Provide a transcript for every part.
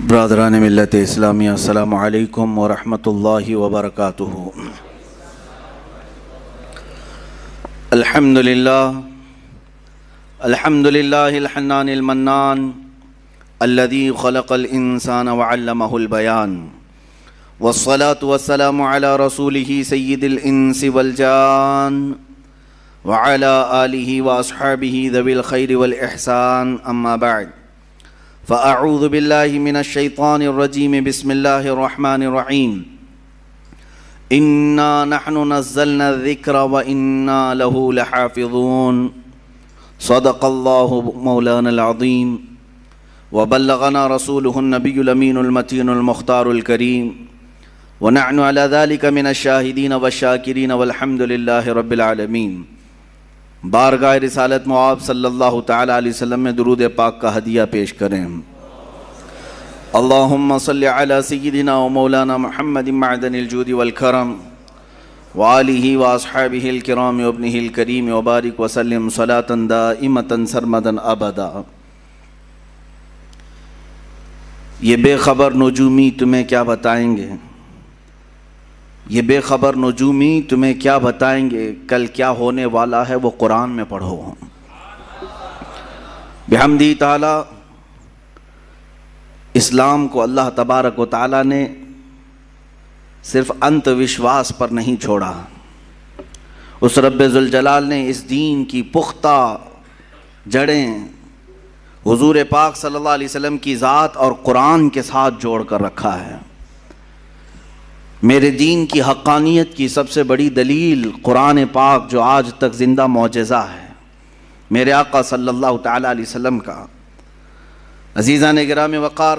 برادران ملت اسلامی، السلام علیکم ورحمۃ اللہ وبرکاتہ۔ الحمدللہ الحنان المنان الذي خلق الانسان وعلمه البیان، والصلاة والسلام على رسوله سید الانس والجان وعلى آلہ واصحابہ ذوی الخیر والاحسان، اما بعد فاعوذ باللہ من الشیطان الرجیم، بسم اللہ الرحمن الرحیم۔ انا نحن نزلنا الذکر وانا له لحافظون، صدق اللہ مولانا العظیم وبلغنا رسوله النبی الامین المتین المختار الکریم، ونحن على ذلك من الشاہدین والشاکرین والحمد للہ رب العالمین۔ بارگاہ رسالت معاب صلی اللہ تعالی علیہ وسلم میں درود پاک کا ہدیہ پیش کریں۔ اللہم صلی علی سیدنا و مولانا محمد معدن الجود والکرم وآلہ واصحابہ الکرام وابنہ الکریم وبارک وسلم صلاة دائمة سرمدا ابدا۔ یہ بے خبر نجومی تمہیں کیا بتائیں گے، یہ بے خبر نجومی تمہیں کیا بتائیں گے، کل کیا ہونے والا ہے وہ قرآن میں پڑھو۔ بحمدی تعالی اسلام کو اللہ تبارک و تعالی نے صرف انت وشواس پر نہیں چھوڑا، اس رب ذوالجلال نے اس دین کی پختہ جڑیں حضور پاک صلی اللہ علیہ وسلم کی ذات اور قرآن کے ساتھ جوڑ کر رکھا ہے۔ میرے دین کی حقانیت کی سب سے بڑی دلیل قرآن پاک جو آج تک زندہ معجزہ ہے، میرے آقا صلی اللہ تعالی علیہ وسلم کا۔ عزیزان گرامی وقار،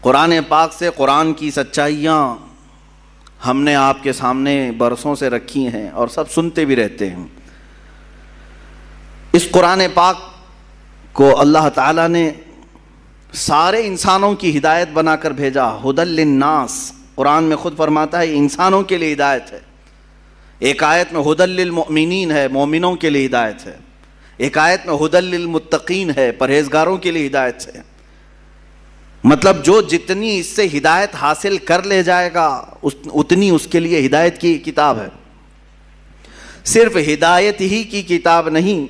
قرآن پاک سے قرآن کی سچائیاں ہم نے آپ کے سامنے برسوں سے رکھی ہیں اور سب سنتے بھی رہتے ہیں۔ اس قرآن پاک کو اللہ تعالیٰ نے سارے انسانوں کی ہدایت بنا کر بھیجا، ہدی للناس۔ قرآن میں خود فرماتا ہے انسانوں کے لیے ہدایت ہے۔ ایک آیت میں ہدی للمؤمنین ہے، مومنوں کے لیے ہدایت ہے۔ ایک آیت میں ہدی للمتقین ہے، پرہیزگاروں کے لیے ہدایت ہے۔ مطلب جو جتنی اس سے ہدایت حاصل کر لے جائے گا اتنی اس کے لیے ہدایت کی کتاب ہے۔ صرف ہدایت ہی کی کتاب نہیں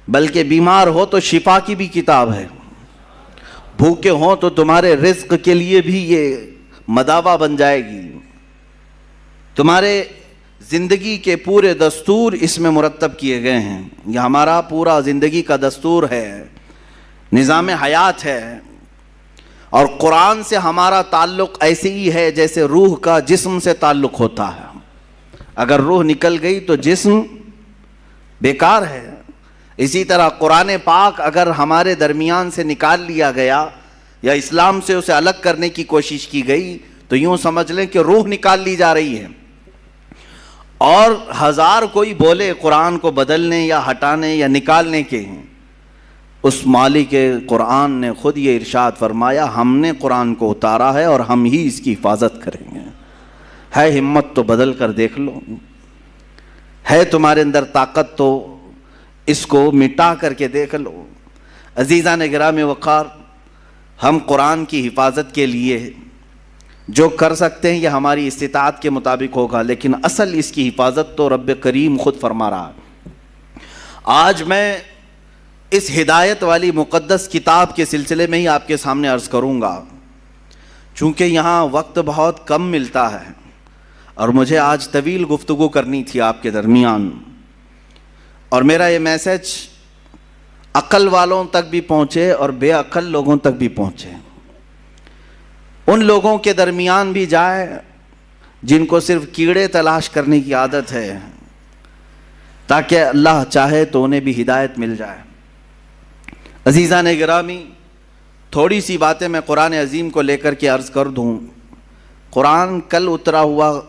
بلکہ بیمار ہو تو شفا کی بھی کتاب ہے، بھوکے ہوں تو تمہارے رزق کے لیے بھی یہ مداوا بن جائے گی۔ تمہارے زندگی کے پورے دستور اس میں مرتب کیے گئے ہیں۔ یہ ہمارا پورا زندگی کا دستور ہے، نظام حیات ہے۔ اور قرآن سے ہمارا تعلق ایسے ہی ہے جیسے روح کا جسم سے تعلق ہوتا ہے۔ اگر روح نکل گئی تو جسم بیکار ہے۔ اسی طرح قرآن پاک اگر ہمارے درمیان سے نکال لیا گیا یا اسلام سے اسے الگ کرنے کی کوشش کی گئی تو یوں سمجھ لیں کہ روح نکال لی جا رہی ہے۔ اور ہزار کوئی بولے قرآن کو بدلنے یا ہٹانے یا نکالنے کے ہیں، اس مالک قرآن نے خود یہ ارشاد فرمایا، ہم نے قرآن کو اتارا ہے اور ہم ہی اس کی حفاظت کریں گے۔ ہے ہمت تو بدل کر دیکھ لو، ہے تمہارے اندر طاقت تو اس کو مٹا کر کے دیکھ لو۔ عزیزان گرامی وقار، ہم قرآن کی حفاظت کے لیے جو کر سکتے ہیں یہ ہماری استطاعت کے مطابق ہوگا، لیکن اصل اس کی حفاظت تو رب کریم خود فرما رہا ہے۔ آج میں اس ہدایت والی مقدس کتاب کے سلسلے میں ہی آپ کے سامنے عرض کروں گا، چونکہ یہاں وقت بہت کم ملتا ہے اور مجھے آج طویل گفتگو کرنی تھی آپ کے درمیان، اور میرا یہ میسج عقل والوں تک بھی پہنچے اور بے عقل لوگوں تک بھی پہنچے، ان لوگوں کے درمیان بھی جائے جن کو صرف کیڑے تلاش کرنے کی عادت ہے، تاکہ اللہ چاہے تو انہیں بھی ہدایت مل جائے۔ عزیزان گرامی، تھوڑی سی باتیں میں قرآن عظیم کو لے کر کے عرض کر دوں۔ قرآن کل اترا ہوا،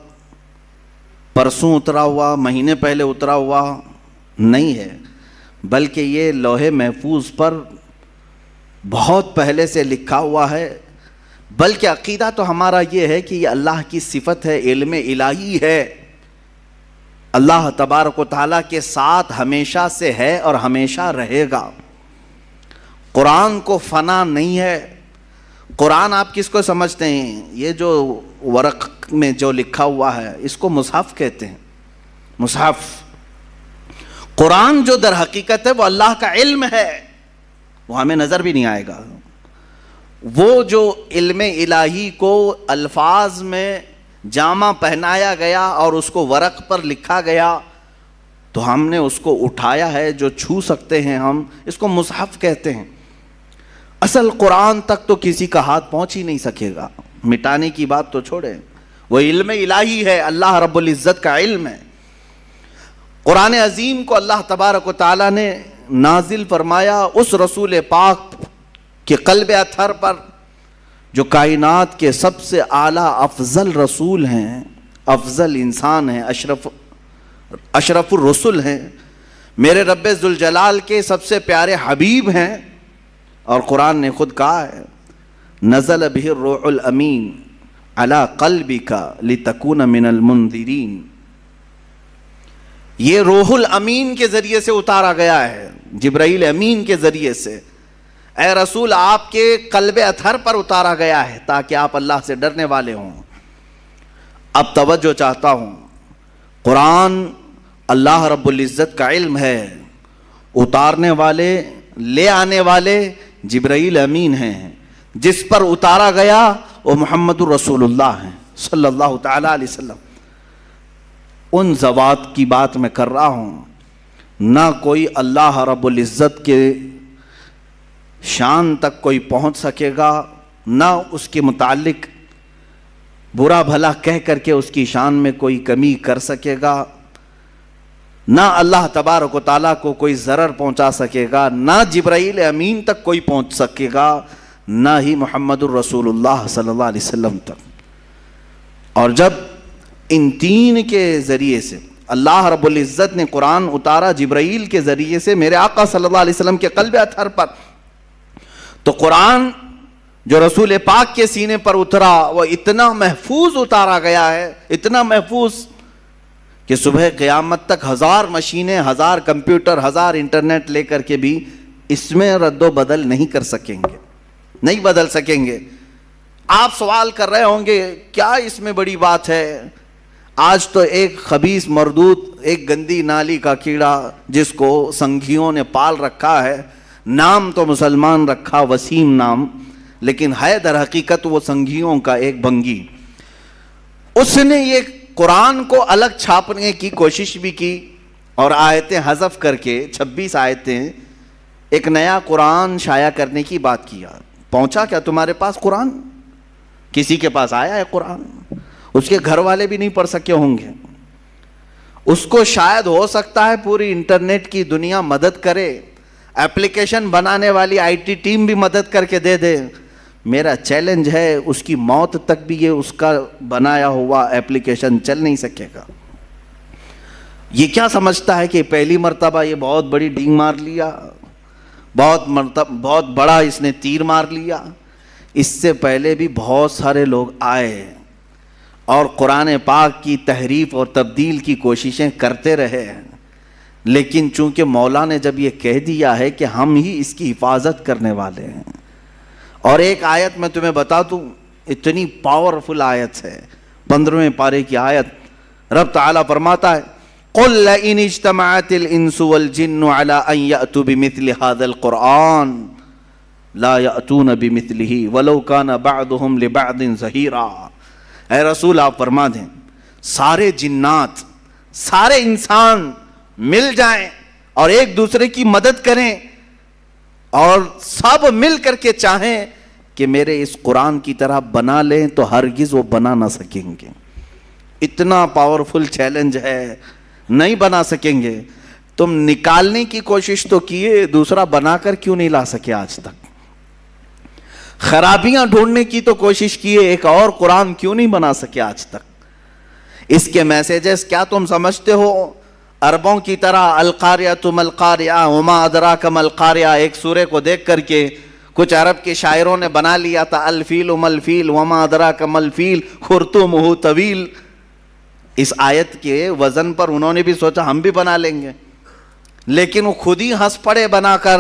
پرسوں اترا ہوا، مہینے پہلے اترا ہوا نہیں ہے، بلکہ یہ لوح محفوظ پر بہت پہلے سے لکھا ہوا ہے۔ بلکہ عقیدہ تو ہمارا یہ ہے کہ یہ اللہ کی صفت ہے، علم الہی ہے، اللہ تبارک و تعالیٰ کے ساتھ ہمیشہ سے ہے اور ہمیشہ رہے گا۔ قرآن کو فنا نہیں ہے، قرآن آپ کس کو سمجھتے ہیں؟ یہ جو ورق میں جو لکھا ہوا ہے اس کو مصحف کہتے ہیں. مصحف. قرآن جو در حقیقت ہے وہ اللہ کا علم ہے، وہ ہمیں نظر بھی نہیں آئے گا. وہ جو علم الہی کو الفاظ میں جامہ پہنایا گیا اور اس کو ورق پر لکھا گیا تو ہم نے اس کو اٹھایا ہے، جو چھو سکتے ہیں ہم، اس کو مصحف کہتے ہیں. اصل قرآن تک تو کسی کا ہاتھ پہنچ ہی نہیں سکے گا. مٹانے کی بات تو چھوڑیں، وہ علم الہی ہے، اللہ رب العزت کا علم ہے. قرآن عظیم کو اللہ تبارک و تعالیٰ نے نازل فرمایا اس رسول پاک کے قلب اطہر پر جو کائنات کے سب سے اعلیٰ افضل رسول ہیں، افضل انسان ہیں، اشرف الرسل ہیں، میرے رب ذوالجلال کے سب سے پیارے حبیب ہیں. اور قرآن نے خود کہا ہے نزل بہ الروح الامین علی قلبک لتکون من المنذرین. یہ روح الامین کے ذریعے سے اتارا گیا ہے، جبرائیل امین کے ذریعے سے. اے رسول آپ کے قلب اطہر پر اتارا گیا ہے تاکہ آپ اللہ سے ڈرنے والے ہوں. اب توجہ چاہتا ہوں، قرآن اللہ رب العزت کا علم ہے، اتارنے والے لے آنے والے جبرائیل امین ہیں، جس پر اتارا گیا وہ محمد الرسول اللہ ہیں صلی اللہ تعالی علیہ وسلم. ان ذوات کی بات میں کر رہا ہوں، نہ کوئی اللہ رب العزت کے شان تک کوئی پہنچ سکے گا، نہ اس کے متعلق برا بھلا کہہ کر کے اس کی شان میں کوئی کمی کر سکے گا، نہ اللہ تبارک و تعالیٰ کو کوئی ضرر پہنچا سکے گا، نہ جبرائیل امین تک کوئی پہنچ سکے گا، نہ ہی محمد الرسول اللہ صلی اللہ علیہ وسلم تک. اور جب ان تین کے ذریعے سے اللہ رب العزت نے قرآن اتارا جبرائیل کے ذریعے سے میرے آقا صلی اللہ علیہ وسلم کے قلب اطہر پر، تو قرآن جو رسول پاک کے سینے پر اترا وہ اتنا محفوظ اتارا گیا ہے، اتنا محفوظ کہ صبح قیامت تک 1000 مشینیں، 1000 کمپیوٹر، 1000 انٹرنیٹ لے کر کے بھی اس میں رد و بدل نہیں کر سکیں گے، نہیں بدل سکیں گے. آپ سوال کر رہے ہوں گے کیا اس میں بڑی بات ہے؟ آج تو ایک خبیث مردود، ایک گندی نالی کا کیڑا جس کو سنگھیوں نے پال رکھا ہے، نام تو مسلمان رکھا وسیم نام، لیکن ہے در حقیقت وہ سنگھیوں کا ایک بھنگی. اس نے یہ قرآن کو الگ چھاپنے کی کوشش بھی کی اور آیتیں حذف کر کے 26 آیتیں ایک نیا قرآن شائع کرنے کی بات کیا. پہنچا کیا تمہارے پاس قرآن؟ کسی کے پاس آیا ہے قرآن؟ اس کے گھر والے بھی نہیں پڑھ سکے ہوں گے. اس کو شاید ہو سکتا ہے پوری انٹرنیٹ کی دنیا مدد کرے، ایپلیکیشن بنانے والی آئی ٹی ٹیم بھی مدد کر کے دے دے. میرا چیلنج ہے اس کی موت تک بھی یہ اس کا بنایا ہوا ایپلیکیشن چل نہیں سکے گا. یہ کیا سمجھتا ہے کہ پہلی مرتبہ یہ بہت بڑی ڈینگ مار لیا، بہت بڑا اس نے تیر مار لیا؟ اس سے پہلے بھی بہت سارے لوگ آئے اور قرآن پاک کی تحریف اور تبدیل کی کوششیں کرتے رہے، لیکن چونکہ مولا نے جب یہ کہہ دیا ہے کہ ہم ہی اس کی حفاظت کرنے والے ہیں. اور ایک آیت میں تمہیں بتا دوں، اتنی پاورفل آیت ہے، 15ویں پارے کی آیت. رب تعالیٰ فرماتا ہے قُلْ لَئِنِ اجْتَمَعَتِ الْإِنسُ وَالْجِنُّ عَلَىٰ أَن يَأْتُوا بِمِثْلِ هَذَا الْقُرْآنِ لَا يَأْتُونَ بِمِثْلِهِ وَلَوْ كَانَ بَعْضُهُمْ لِبَعْضٍ ظَهِيرًا. اے رسول آپ فرما دیں سارے جنات، سارے انسان مل جائیں اور ایک دوسرے کی مدد کریں اور سب مل کر کے چاہیں کہ میرے اس قرآن کی طرح بنا لیں تو ہرگز وہ بنا نہ سکیں گے. اتنا پاورفل چیلنج ہے، نہیں بنا سکیں گے. تم نکالنے کی کوشش تو کیے، دوسرا بنا کر کیوں نہیں لا سکے آج تک؟ خرابیاں ڈھونڈنے کی تو کوشش کیے، ایک اور قرآن کیوں نہیں بنا سکے آج تک؟ اس کے میسیجز کیا تم سمجھتے ہو عربوں کی طرح القاریہ ملقاریہ وما ادراک ملقاریہ ایک سورے کو دیکھ کر کے کچھ عرب کے شاعروں نے بنا لیا تھا الفیل ملفیل وما ادراک ملفیل خرطومہ طویل. اس آیت کے وزن پر انہوں نے بھی سوچا ہم بھی بنا لیں گے، لیکن وہ خود ہی ہنس پڑے بنا کر.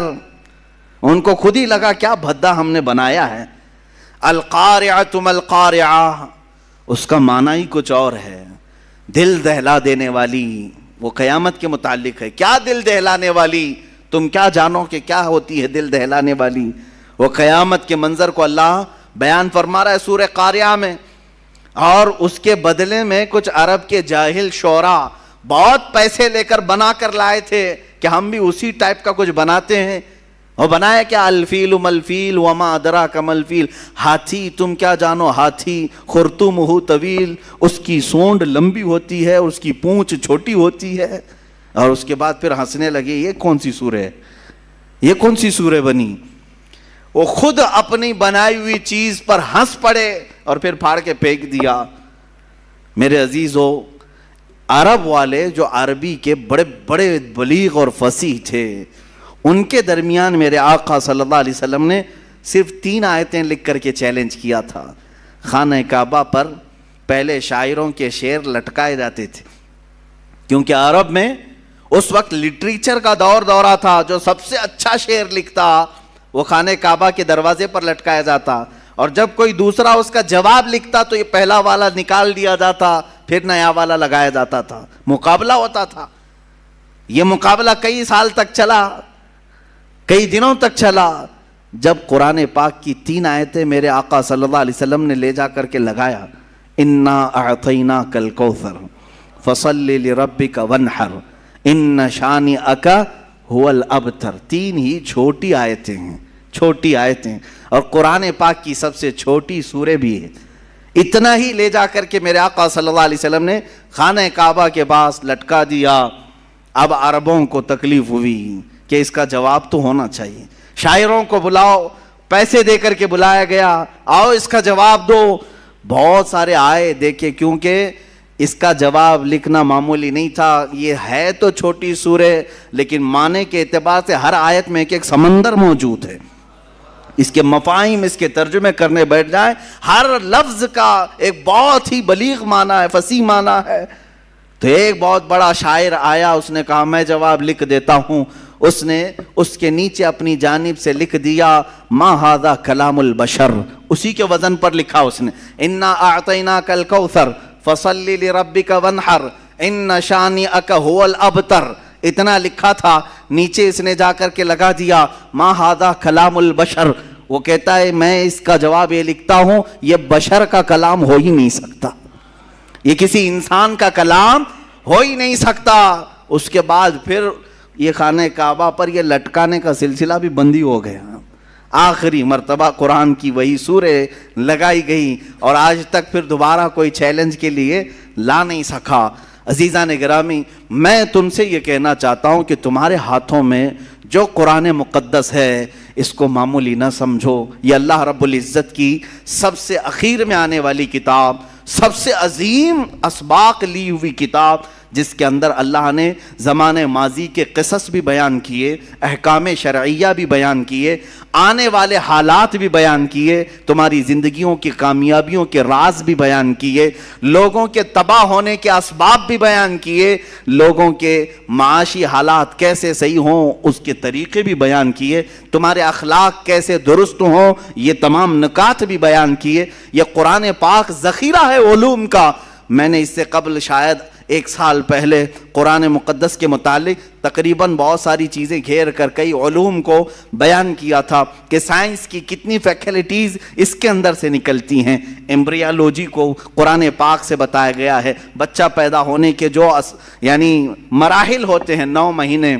ان کو خود ہی لگا کیا بھدا ہم نے بنایا ہے. القارعۃ ما القارعہ، اس کا معنی ہی کچھ اور ہے، دل دہلا دینے والی۔ وہ قیامت کے متعلق ہے، کیا دل دہلانے والی، تم کیا جانو کہ کیا ہوتی ہے دل دہلانے والی۔ وہ قیامت کے منظر کو اللہ بیان فرما رہا ہے سورہ قاریہ میں، اور اس کے بدلے میں کچھ عرب کے جاہل شعراء بہت پیسے لے کر بنا کر لائے تھے کہ ہم بھی اسی ٹائپ کا کچھ بناتے ہیں۔ اور بنایا کیا، الفیل ملفیل وما ادراک ملفیل، ہاتھی تم کیا جانو ہاتھی، خرطومہ طویل، اس کی سونڈ لمبی ہوتی ہے، اس کی پونچھ چھوٹی ہوتی ہے۔ اور اس کے بعد پھر ہنسنے لگے، یہ کون سی سورہ ہے، یہ کون سی سورہ بنی۔ وہ خود اپنی بنائی ہوئی چیز پر ہنس پڑے اور پھر پھاڑ کے پھینک دیا۔ میرے عزیزو، عرب والے جو عربی کے بڑے بڑے بلیغ اور فصیح تھے، ان کے درمیان میرے آقا صلی اللہ علیہ وسلم نے صرف 3 آیتیں لکھ کر کے چیلنج کیا تھا۔ خانہ کعبہ پر پہلے شاعروں کے شعر لٹکائے جاتے تھے، کیونکہ عرب میں اس وقت لٹریچر کا دورہ تھا۔ جو سب سے اچھا شعر لکھتا وہ خانہ کعبہ کے دروازے پر لٹکایا جاتا، اور جب کوئی دوسرا اس کا جواب لکھتا تو یہ پہلا والا نکال دیا جاتا، پھر نیا والا لگایا جاتا تھا، مقابلہ ہوتا تھا۔ یہ مقابلہ کئی سال تک چلا، کئی دنوں تک چلا، جب قرآن پاک کی 3 آیتیں میرے آقا صلی اللہ علیہ وسلم نے لے جا کر کے لگایا، انا اعطیناک الکوثر فصل لربک وانحر ان شانئک هو الابتر۔ 3 ہی چھوٹی آیتیں ہیں، چھوٹی آیتیں، اور قرآن پاک کی سب سے چھوٹی سورہ بھی ہے۔ اتنا ہی لے جا کر کے میرے آقا صلی اللہ علیہ وسلم نے خانہ کعبہ کے پاس لٹکا دیا۔ اب عربوں کو تکلیف ہوئی کہ اس کا جواب تو ہونا چاہیے، شاعروں کو بلاؤ، پیسے دے کر کے بلایا گیا، آؤ اس کا جواب دو۔ بہت سارے آئے، دیکھے، کیونکہ اس کا جواب لکھنا معمولی نہیں تھا۔ یہ ہے تو چھوٹی سورہ، لیکن معنی کے اعتبار سے ہر آیت میں ایک سمندر موجود ہے۔ اس کے مفاہیم، اس کے ترجمے کرنے بیٹھ جائیں، ہر لفظ کا ایک بہت ہی بلیغ معنی ہے، فصیح معنی ہے۔ تو ایک بہت بڑا شاعر آیا، اس نے کہا میں جواب لکھ دیتا ہوں۔ اس نے اس کے نیچے اپنی جانب سے لکھ دیا ما ھذا کلام البشر، اسی کے وزن پر لکھا اس نے، انا اعطیناک الکوثر فصل لربک وانحر ان شانئک ھو الابتر، اتنا لکھا تھا۔ نیچے اس نے جا کر کے لگا دیا ما ھذا کلام البشر۔ وہ کہتا ہے میں اس کا جواب یہ لکھتا ہوں، یہ بشر کا کلام ہو ہی نہیں سکتا، یہ کسی انسان کا کلام ہو ہی نہیں سکتا۔ اس کے بعد پھر یہ خانہ کعبہ پر یہ لٹکانے کا سلسلہ بھی بندی ہو گیا۔ آخری مرتبہ قرآن کی وہی سورہ لگائی گئی، اور آج تک پھر دوبارہ کوئی چیلنج کے لیے لا نہیں سکا۔ عزیزان گرامی، میں تم سے یہ کہنا چاہتا ہوں کہ تمہارے ہاتھوں میں جو قرآن مقدس ہے اس کو معمولی نہ سمجھو۔ یہ اللہ رب العزت کی سب سے اخیر میں آنے والی کتاب، سب سے عظیم اسباق لی ہوئی کتاب، جس کے اندر اللہ نے زمانے ماضی کے قصص بھی بیان کیے، احکام شرعیہ بھی بیان کیے، آنے والے حالات بھی بیان کیے، تمہاری زندگیوں کی کامیابیوں کے راز بھی بیان کیے، لوگوں کے تباہ ہونے کے اسباب بھی بیان کیے، لوگوں کے معاشی حالات کیسے صحیح ہوں اس کے طریقے بھی بیان کیے، تمہارے اخلاق کیسے درست ہوں یہ تمام نکات بھی بیان کیے۔ یہ قرآن پاک ذخیرہ ہے علوم کا۔ میں نے اس سے قبل شاید 1 سال پہلے قرآن مقدس کے متعلق تقریباً بہت ساری چیزیں گھیر کر کئی علوم کو بیان کیا تھا کہ سائنس کی کتنی فیکلٹیز اس کے اندر سے نکلتی ہیں۔ ایمبریالوجی کو قرآن پاک سے بتایا گیا ہے، بچہ پیدا ہونے کے جو یعنی مراحل ہوتے ہیں، 9 مہینے،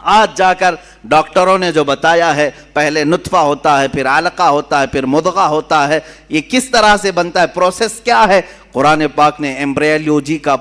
آج جا کر ڈاکٹروں نے جو بتایا ہے، پہلے نطفہ ہوتا ہے، پھر علقہ ہوتا ہے، پھر مضغہ ہوتا ہے، یہ کس طرح سے بنتا ہے، پروسیس کیا ہے، قرآن پاک نے ایمبریالوجی کا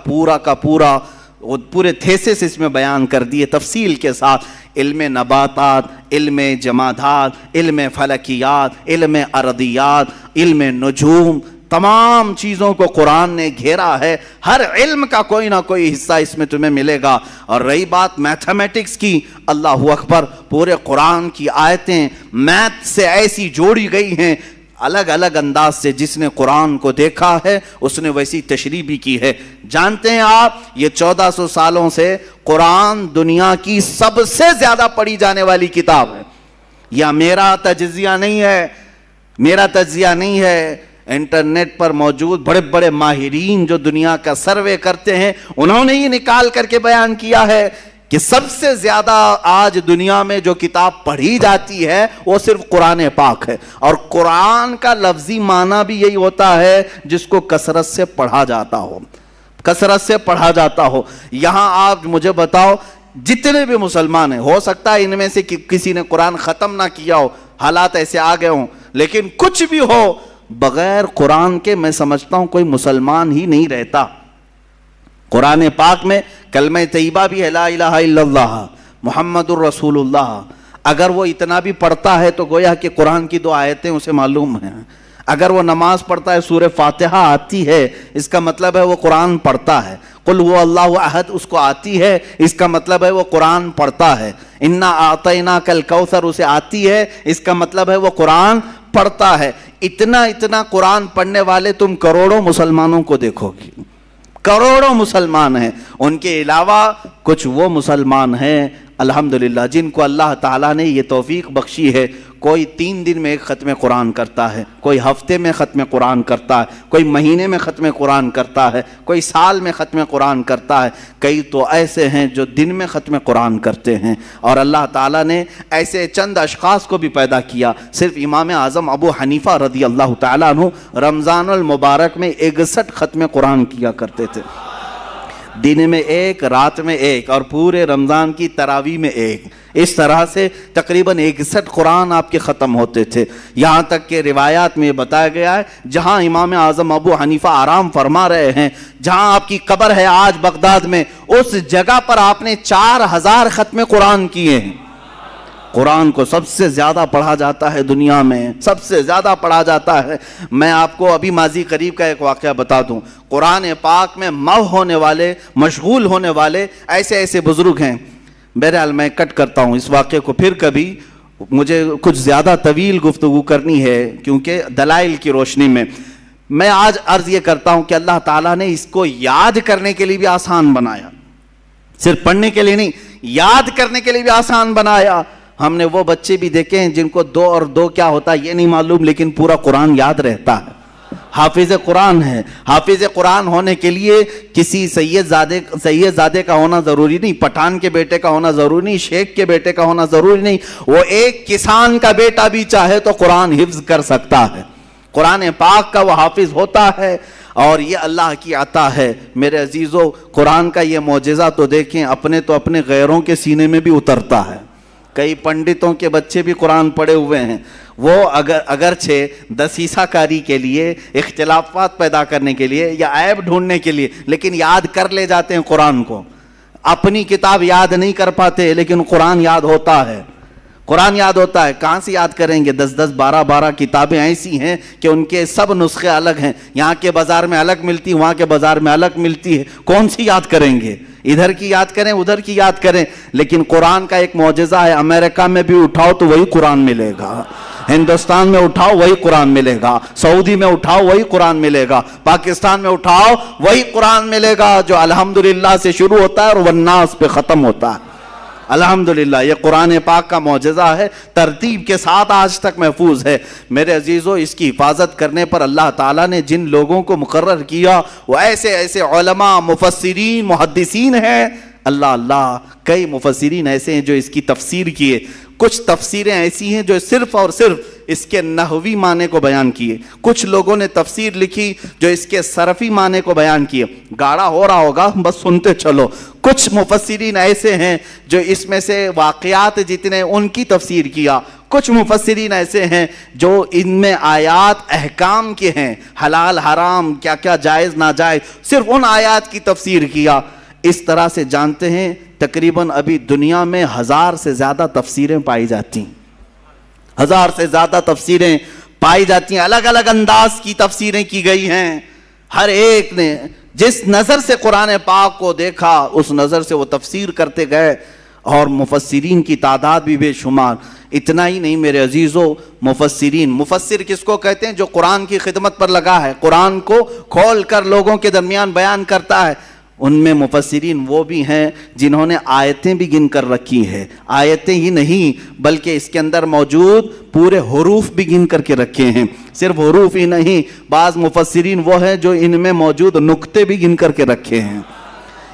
پورے تھیسس اس میں بیان کر دیے تفصیل کے ساتھ۔ علم نباتات، علم جمادات، علم فلکیات، علم ارضیات، علم نجوم، تمام چیزوں کو قرآن نے گھیرا ہے۔ ہر علم کا کوئی نہ کوئی حصہ اس میں تمہیں ملے گا۔ اور رہی بات میتھمیٹکس کی، اللہ اکبر، پورے قرآن کی آیتیں میتھ سے ایسی جوڑی گئی ہیں الگ الگ انداز سے، جس نے قرآن کو دیکھا ہے اس نے ویسی تشریح بھی کی ہے۔ جانتے ہیں آپ، یہ 1400 سالوں سے قرآن دنیا کی سب سے زیادہ پڑھی جانے والی کتاب ہے۔ یہ میرا تجزیہ نہیں ہے، میرا تجزیہ نہیں ہے، انٹرنیٹ پر موجود بڑے بڑے ماہرین جو دنیا کا سروے کرتے ہیں انہوں نے یہ نکال کر کے بیان کیا ہے کہ سب سے زیادہ آج دنیا میں جو کتاب پڑھی جاتی ہے وہ صرف قرآن پاک ہے، اور قرآن کا لفظی معنی بھی یہی ہوتا ہے جس کو کثرت سے پڑھا جاتا ہو، کثرت سے پڑھا جاتا ہو۔ یہاں آپ مجھے بتاؤ جتنے بھی مسلمان ہیں، ہو سکتا ہے ان میں سے کسی نے قرآن ختم نہ کیا ہو، حالات ایسے آ گئے ہوں، لیکن کچھ بھی ہو بغیر قرآن کے میں سمجھتا ہوں کوئی مسلمان ہی نہیں رہتا۔ قرآن پاک میں کلمہ طیبہ بھی ہے، لا الہ الا اللہ محمد الرسول اللہ، اگر وہ اتنا بھی پڑھتا ہے تو گویا کہ قرآن کی 2 آیتیں اسے معلوم ہیں۔ اگر وہ نماز پڑھتا ہے سورہ فاتحہ آتی ہے اس کا مطلب ہے وہ قرآن پڑھتا ہے، قل هو اللہ احد اس کو آتی ہے اس کا مطلب ہے وہ قرآن پڑھتا ہے، انا اعطیناک الکوثر اسے آتی ہے اس کا مطلب ہے وہ قرآن پڑھتا ہے۔ اتنا قرآن پڑھنے والے تم کروڑوں مسلمانوں کو دیکھو گی، کروڑوں مسلمان ہیں، ان کے علاوہ کچھ وہ مسلمان ہیں الحمدللہ جن کو اللہ تعالیٰ نے یہ توفیق بخشی ہے، کوئی 3 دن میں ایک ختم قرآن کرتا ہے، کوئی ہفتے میں ختم قرآن کرتا ہے، کوئی مہینے میں ختم قرآن کرتا ہے، کوئی سال میں ختم قرآن کرتا ہے، کئی تو ایسے ہیں جو دن میں ختم قرآن کرتے ہیں۔ اور اللہ تعالیٰ نے ایسے چند اشخاص کو بھی پیدا کیا۔ صرف امام اعظم ابو حنیفہ رضی اللہ تعالیٰ عنہ رمضان المبارک میں 61 ختم قرآن کیا کرتے تھے، دن میں 1 رات میں 1 اور پورے رمضان کی تراویح میں 1، اس طرح سے تقریباً 61 قرآن آپ کے ختم ہوتے تھے۔ یہاں تک کہ روایات میں بتایا گیا ہے جہاں امام اعظم ابو حنیفہ آرام فرما رہے ہیں، جہاں آپ کی قبر ہے آج بغداد میں، اس جگہ پر آپ نے 4000 ختم قرآن کیے ہیں۔ قرآن کو سب سے زیادہ پڑھا جاتا ہے دنیا میں، سب سے زیادہ پڑھا جاتا ہے۔ میں آپ کو ابھی ماضی قریب کا ایک واقعہ بتا دوں، قرآن پاک میں محو ہونے والے، مشغول ہونے والے ایسے بزرگ ہیں۔ بہرحال میں کٹ کرتا ہوں اس واقعے کو، پھر کبھی مجھے کچھ زیادہ طویل گفتگو کرنی ہے کیونکہ دلائل کی روشنی میں۔ میں آج عرض یہ کرتا ہوں کہ اللہ تعالیٰ نے اس کو یاد کرنے کے لیے بھی آسان بنایا، صرف پڑھنے کے لیے نہیں، یاد کرنے کے لیے بھی آسان بنایا۔ ہم نے وہ بچے بھی دیکھے ہیں جن کو 2 اور 2 کیا ہوتا ہے یہ نہیں معلوم، لیکن پورا قرآن یاد رہتا ہے، حافظ قرآن ہے۔ حافظ قرآن ہونے کے لیے کسی سید زادے کا ہونا ضروری نہیں، پٹھان کے بیٹے کا ہونا ضروری نہیں، شیخ کے بیٹے کا ہونا ضروری نہیں، وہ ایک کسان کا بیٹا بھی چاہے تو قرآن حفظ کر سکتا ہے، قرآن پاک کا وہ حافظ ہوتا ہے۔ اور یہ اللہ کی عطا ہے میرے عزیزو۔ قرآن کا یہ معجزہ تو دیکھیں، اپنے تو اپنے غیروں کے سینے میں بھی اترتا ہے۔ کئی پنڈتوں کے بچے بھی قرآن پڑھے ہوئے ہیں، وہ اگرچہ دسیسہ کاری کے لیے، اختلافات پیدا کرنے کے لیے یا عیب ڈھونڈنے کے لیے، لیکن یاد کر لے جاتے ہیں قرآن کو۔ اپنی کتاب یاد نہیں کر پاتے لیکن قرآن یاد ہوتا ہے، قرآن یاد ہوتا ہے۔ کہاں سے یاد کریں گے؟ 10 12 کتابیں ایسی ہیں کہ ان کے سب نسخے الگ ہیں، یہاں کے بازار میں الگ ملتی، وہاں کے بازار میں الگ ملتی ہے، کون سی یاد کریں گے؟ ادھر کی یاد کریں ادھر کی یاد کریں، لیکن قرآن کا ایک معجزہ ہے، امریکہ میں بھی اٹھاؤ تو وہی قرآن ملے گا، ہندوستان میں اٹھاؤ وہی قرآن ملے گا، سعودی میں اٹھاؤ وہی قرآن ملے گا، پاکستان میں اٹھاؤ وہی قرآن ملے گا جو الحمدللہ سے شروع ہوتا ہے اور والناس پہ ختم ہوتا ہے۔ الحمدللہ یہ قرآن پاک کا معجزہ ہے، ترتیب کے ساتھ آج تک محفوظ ہے۔ میرے عزیزو، اس کی حفاظت کرنے پر اللہ تعالیٰ نے جن لوگوں کو مقرر کیا وہ ایسے علماء، مفسرین، محدثین ہیں۔ اللہ کئی مفسرین ایسے ہیں جو اس کی تفسیر کیے، کچھ تفسیریں ایسی ہیں جو صرف اور صرف اس کے نحوی معنی کو بیان کیے، کچھ لوگوں نے تفسیر لکھی جو اس کے صرفی معنی کو بیان کیے۔ گاڑا ہو رہا ہوگا بس سنتے چلو۔ کچھ مفسرین ایسے ہیں جو اس میں سے واقعات جتنے ان کی تفسیر کیا، کچھ مفسرین ایسے ہیں جو ان میں آیات احکام کے ہیں، حلال حرام، کیا کیا جائز ناجائز، صرف ان آیات کی تفسیر کیا۔ اس طرح سے جانتے ہیں تقریباً ابھی دنیا میں 1000 سے زیادہ تفسیریں پائی جاتی ہیں، 1000 سے زیادہ تفسیریں پائی جاتی ہیں، الگ الگ انداز کی تفسیریں کی گئی ہیں۔ ہر ایک نے جس نظر سے قرآن پاک کو دیکھا اس نظر سے وہ تفسیر کرتے گئے، اور مفسرین کی تعداد بھی بے شمار۔ اتنا ہی نہیں میرے عزیزو، مفسر کس کو کہتے ہیں؟ جو قرآن کی خدمت پر لگا ہے، قرآن کو کھول کر لوگوں کے درمیان بیان کرتا ہے۔ ان میں مفسرین وہ بھی ہیں جنہوں نے آیتیں بھی گن کر رکھی ہیں، آیتیں ہی نہیں بلکہ اس کے اندر موجود پورے حروف بھی گن کر کے رکھے ہیں، صرف حروف ہی نہیں، بعض مفسرین وہ ہیں جو ان میں موجود نقطے بھی گن کر کے رکھے ہیں،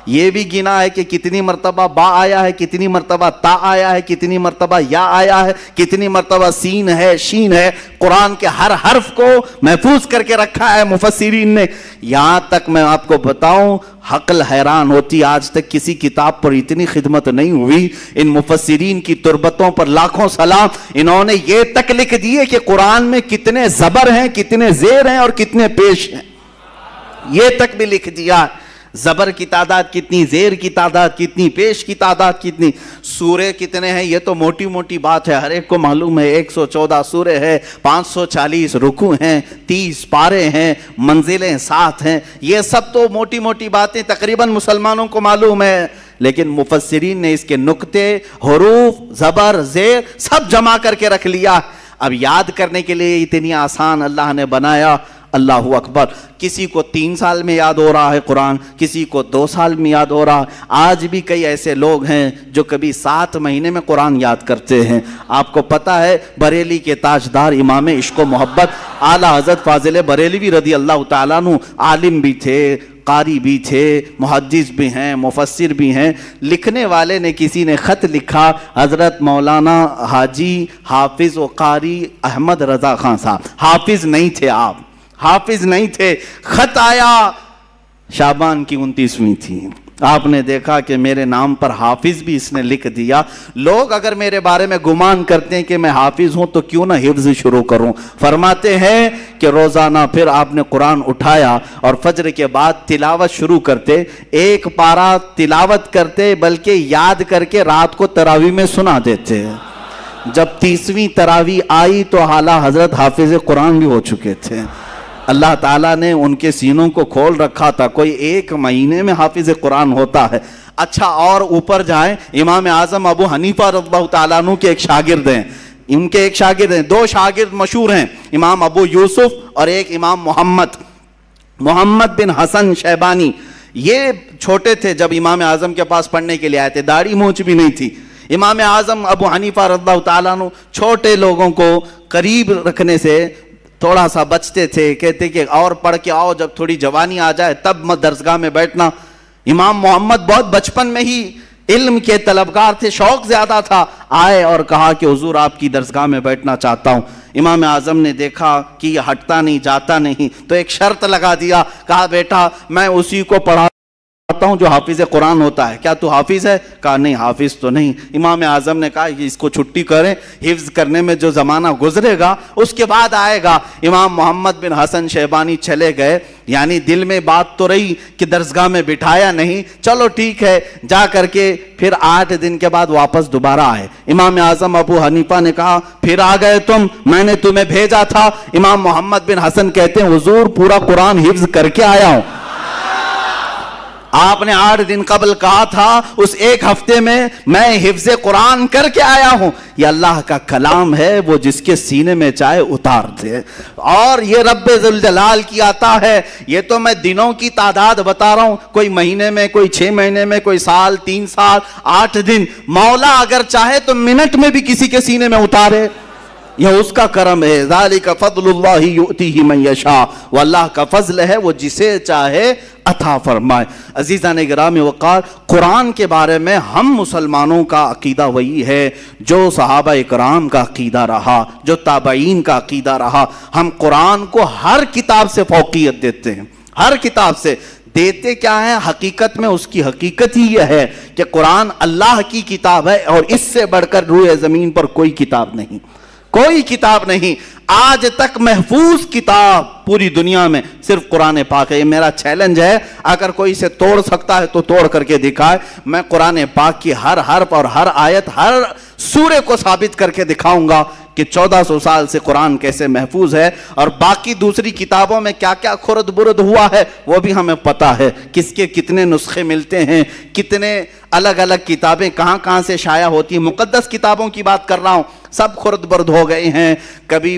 یہ بھی گنا ہے کہ کتنی مرتبہ با آیا ہے، کتنی مرتبہ تا آیا ہے، کتنی مرتبہ یا آیا ہے، کتنی مرتبہ سین ہے، شین ہے، قرآن کے ہر حرف کو محفوظ کر کے رکھا ہے مفسرین نے۔ یہاں تک میں آپ کو بتاؤں عقل حیران ہوتی، آج تک کسی کتاب پر اتنی خدمت نہیں ہوئی۔ ان مفسرین کی تربتوں پر لاکھوں سلام، انہوں نے یہ تک لکھ دیے کہ قرآن میں کتنے زبر ہیں، کتنے زیر ہیں اور کتنے پیش ہیں، یہ تک بھی لکھ دیا۔ زبر کی تعداد کتنی، زیر کی تعداد کتنی، پیش کی تعداد کتنی، سورے کتنے ہیں، یہ تو موٹی موٹی بات ہے، ہر ایک کو معلوم ہے۔ 114 سورے ہیں، 540 رکوع ہیں، 30 پارے ہیں، منزلیں 7 ہیں، یہ سب تو موٹی موٹی باتیں تقریباً مسلمانوں کو معلوم ہے، لیکن مفسرین نے اس کے نقطے، حروف، زبر، زیر سب جمع کر کے رکھ لیا۔ اب یاد کرنے کے لیے اتنی آسان اللہ نے بنایا۔ اللہ اکبر، کسی کو 3 سال میں یاد ہو رہا ہے قرآن، کسی کو 2 سال میں یاد ہو رہا ہے۔ آج بھی کئی ایسے لوگ ہیں جو کبھی 7 مہینے میں قرآن یاد کرتے ہیں۔ آپ کو پتہ ہے بریلی کے تاجدار امام عشق و محبت اعلیٰ حضرت فاضل بریلوی رضی اللہ تعالیٰ عنہ عالم بھی تھے، قاری بھی تھے، محدث بھی ہیں، مفسر بھی ہیں۔ لکھنے والے نے کسی نے خط لکھا، حضرت مولانا حاجی حافظ و قاری احمد رضا خان صاحب، حافظ نہیں تھے آپ، حافظ نہیں تھے۔ خط آیا، شعبان کی 29ویں تھی، آپ نے دیکھا کہ میرے نام پر حافظ بھی اس نے لکھ دیا۔ لوگ اگر میرے بارے میں گمان کرتے ہیں کہ میں حافظ ہوں تو کیوں نہ حفظ شروع کروں۔ فرماتے ہیں کہ روزانہ پھر آپ نے قرآن اٹھایا اور فجر کے بعد تلاوت شروع کرتے، ایک پارہ تلاوت کرتے بلکہ یاد کر کے رات کو تراویح میں سنا دیتے۔ جب 30ویں تراویح آئی تو اعلیٰ حضرت حافظ قرآن بھی ہو چکے تھے۔ اللہ تعالیٰ نے ان کے سینوں کو کھول رکھا تھا، کوئی 1 مہینے میں حافظ قرآن ہوتا ہے۔ اچھا اور اوپر جائیں، امام اعظم ابو حنیفہ رضی اللہ تعالیٰ عنہ کے ایک شاگرد ہیں، ان کے ایک شاگرد ہیں، 2 شاگرد مشہور ہیں، امام ابو یوسف اور ایک امام محمد بن حسن شیبانی۔ یہ چھوٹے تھے جب امام اعظم کے پاس پڑھنے کے لیے آئے تھے، داڑھی مونچھ بھی نہیں تھی۔ امام اعظم ابو حنیفہ رضی اللہ تعالیٰ عنہ چھوٹے لوگوں کو قریب رکھنے سے تھوڑا سا بچتے تھے، کہتے کہ اور پڑھ کے آؤ، جب تھوڑی جوانی آ جائے تب درسگاہ میں بیٹھنا۔ امام محمد بہت بچپن میں ہی علم کے طلبگار تھے، شوق زیادہ تھا، آئے اور کہا کہ حضور آپ کی درسگاہ میں بیٹھنا چاہتا ہوں۔ امام اعظم نے دیکھا کہ یہ ہٹتا نہیں، جاتا نہیں، تو ایک شرط لگا دیا، کہا بیٹا میں اسی کو پڑھا ہوں جو حافظ قرآن ہوتا ہے، کیا تو حافظ ہے؟ کہا نہیں حافظ تو نہیں۔ امام اعظم نے کہا کہ اس کو چھٹی کریں، حفظ کرنے میں جو زمانہ گزرے گا اس کے بعد آئے گا۔ امام محمد بن حسن شیبانی چلے گئے، یعنی دل میں بات تو رہی کہ درسگاہ میں بٹھایا نہیں، چلو ٹھیک ہے، جا کر کے پھر 8 دن کے بعد واپس دوبارہ آئے۔ امام اعظم ابو حنیفہ نے کہا پھر آ گئے تم، میں نے تمہیں بھیجا تھا۔ امام محمد بن حسن کہتے ہیں حضور پورا قرآن حفظ کر کے آیا ہوں، آپ نے 8 دن قبل کہا تھا، اس 1 ہفتے میں میں حفظ قرآن کر کے آیا ہوں۔ یہ اللہ کا کلام ہے، وہ جس کے سینے میں چاہے اتار دے، اور یہ رب ذوالجلال کی عطا ہے۔ یہ تو میں دنوں کی تعداد بتا رہا ہوں، کوئی مہینے میں، کوئی 6 مہینے میں، کوئی سال، 3 سال، 8 دن۔ مولا اگر چاہے تو منٹ میں بھی کسی کے سینے میں اتارے، یہ اس کا کرم ہے۔ ذالک فضل اللہ یؤتیہ من یشاء، وہ اللہ کا فضل ہے، وہ جسے چاہے عطا فرمائے۔ عزیزان گرامی وقار، قرآن کے بارے میں ہم مسلمانوں کا عقیدہ وہی ہے جو صحابہ اکرام کا عقیدہ رہا، جو تابعین کا عقیدہ رہا۔ ہم قرآن کو ہر کتاب سے فوقیت دیتے ہیں، ہر کتاب سے دیتے کیا ہے؟ حقیقت میں اس کی حقیقت ہی یہ ہے کہ قرآن اللہ کی کتاب ہے، اور اس سے بڑھ کر روئے زمین پر کوئی کتاب نہیں، کوئی کتاب نہیں۔ آج تک محفوظ کتاب پوری دنیا میں صرف قرآن پاک ہے۔ یہ میرا چیلنج ہے، اگر کوئی اسے توڑ سکتا ہے تو توڑ کر کے دکھائے۔ میں قرآن پاک کی ہر حرف اور ہر آیت، ہر سورے کو ثابت کر کے دکھاؤں گا کہ 1400 سال سے قرآن کیسے محفوظ ہے، اور باقی دوسری کتابوں میں کیا کیا خرد برد ہوا ہے وہ بھی ہمیں پتا ہے، کس کے کتنے نسخے ملتے ہیں، کتنے الگ الگ کتابیں کہاں کہاں سے شائع ہوتی ہیں۔ مقدس کتابوں کی بات کر رہا ہوں، سب خرد برد ہو گئے ہیں، کبھی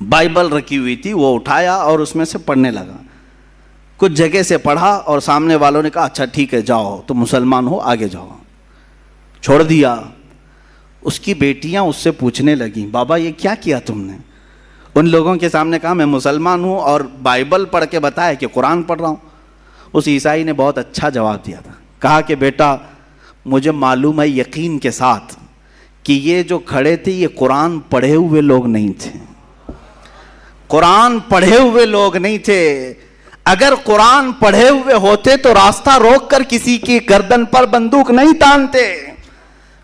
بائبل رکھی ہوئی تھی، وہ اٹھایا اور اس میں سے پڑھنے لگا. کچھ جگہ سے پڑھا اور سامنے والوں نے کہا اچھا ٹھیک ہے جاؤ تم مسلمان ہو آگے جاؤ، چھوڑ دیا. اس کی بیٹیاں اس سے پوچھنے لگیں بابا یہ کیا کیا تم نے؟ ان لوگوں کے سامنے کہا میں مسلمان ہوں اور بائبل پڑھ کے بتایا کہ قرآن پڑھ رہا ہوں. اس عیسائی نے بہت اچھا جواب دیا تھا، کہا کہ بیٹا مجھے معلوم ہے یقین کے ساتھ کہ یہ جو کھڑے تھے یہ قرآن پڑھے ہوئے لوگ نہیں تھے، قرآن پڑھے ہوئے لوگ نہیں تھے. اگر قرآن پڑھے ہوئے ہوتے تو راستہ روک کر کسی کی گردن پر بندوق نہیں تانتے.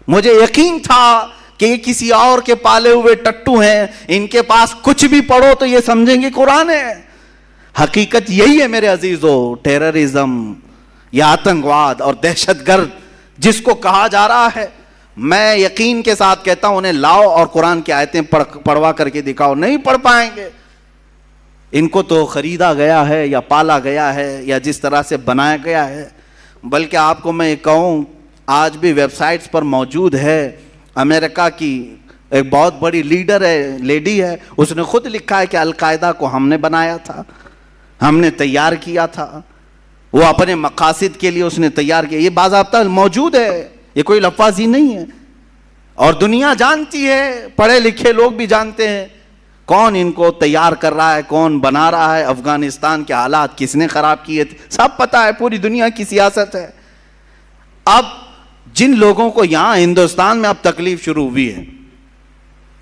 مجھے یقین تھا کہ یہ کسی اور کے پالے ہوئے ٹٹو ہیں، ان کے پاس کچھ بھی پڑھو تو یہ سمجھیں گے قرآن ہے. حقیقت یہی ہے میرے عزیزو. ٹیررزم یا آتنکواد اور دہشت گرد جس کو کہا جا رہا ہے، میں یقین کے ساتھ کہتا ہوں انہیں لاؤ اور قرآن کی آیتیں پڑھوا کر کے دکھاؤ، نہیں پڑھ پائیں گے. ان کو تو خریدا گیا ہے یا پالا گیا ہے یا جس طرح سے بنایا گیا ہے. بلکہ آپ کو میں یہ کہوں آج بھی ویب سائٹس پر موجود ہے. امریکہ کی ایک بہت بڑی لیڈر ہے، لیڈی ہے، اس نے خود لکھا ہے کہ القاعدہ کو ہم نے بنایا تھا، ہم نے تیار کیا تھا، وہ اپنے مقاصد کے لیے اس نے تیار کیا. یہ باضابطہ موجود ہے، یہ کوئی لفاظی نہیں ہے. اور دنیا جانتی ہے، پڑھے لکھے لوگ بھی جانتے ہیں کون ان کو تیار کر رہا ہے، کون بنا رہا ہے، افغانستان کے حالات کس نے خراب کیے تھے، سب پتہ ہے. پوری دنیا کی سیاست ہے. اب جن لوگوں کو یہاں ہندوستان میں اب تکلیف شروع ہوئی ہے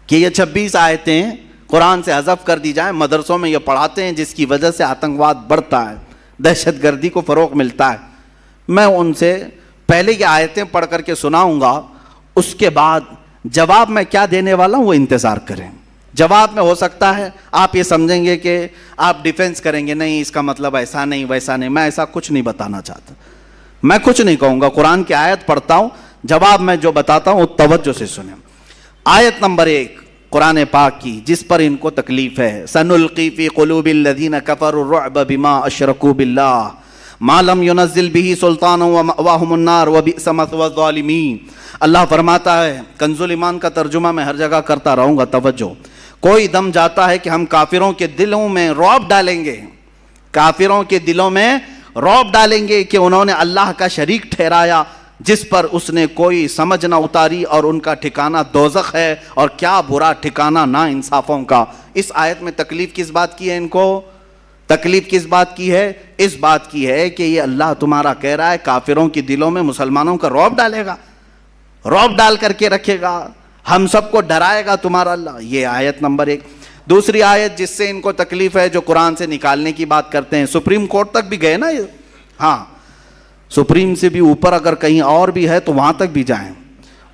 کہ یہ 26 آیتیں قرآن سے حذف کر دی جائیں، مدرسوں میں یہ پڑھاتے ہیں جس کی وجہ سے آتنکواد بڑھتا ہے، دہشت گردی کو فروغ ملتا ہے. میں ان سے پہلے یہ آیتیں پڑھ کر کے سناؤں گا، اس کے بعد جواب میں کیا دینے والا ہوں وہ انتظار کریں. جواب میں ہو سکتا ہے آپ یہ سمجھیں گے کہ آپ ڈیفینس کریں گے، نہیں اس کا مطلب ایسا نہیں ویسا نہیں. میں ایسا کچھ نہیں بتانا چاہتا، میں کچھ نہیں کہوں گا. قرآن کی آیت پڑھتا ہوں، جواب میں جو بتاتا ہوں توجہ سے سنیں. آیت نمبر 1 قرآن پاک کی جس پر ان کو تکلیف ہے. سنلقی فی قلوب الذین کفروا الرعب بما اشرکوا باللہ ما لم ينزل به سلطانا ومأواہم النار وبئس مثوى الظالمین. اللہ فرماتا ہے، کنز الایمان کا ترجمہ میں ہر جگہ کرتا رہوں گا، توجہ. کوئی دم جاتا ہے کہ ہم کافروں کے دلوں میں رعب ڈالیں گے، کافروں کے دلوں میں رعب ڈالیں گے کہ انہوں نے اللہ کا شریک ٹھہرایا جس پر اس نے کوئی سمجھ نہ اتاری، اور ان کا ٹھکانہ دوزخ ہے، اور کیا برا ٹھکانہ نا انصافوں کا. اس آیت میں تکلیف کس بات کی ہے ان کو؟ تکلیف کس بات کی ہے؟ اس بات کی ہے کہ یہ اللہ تمہارا کہہ رہا ہے کافروں کے دلوں میں مسلمانوں کا رعب ڈالے گا، رعب ڈال کر کے رکھے گا، ہم سب کو ڈرائے گا تمہارا اللہ. یہ آیت نمبر 1. دوسری آیت جس سے ان کو تکلیف ہے، جو قرآن سے نکالنے کی بات کرتے ہیں، سپریم کورٹ تک بھی گئے نا یہ. ہاں سپریم سے بھی اوپر اگر کہیں اور بھی ہے تو وہاں تک بھی جائیں.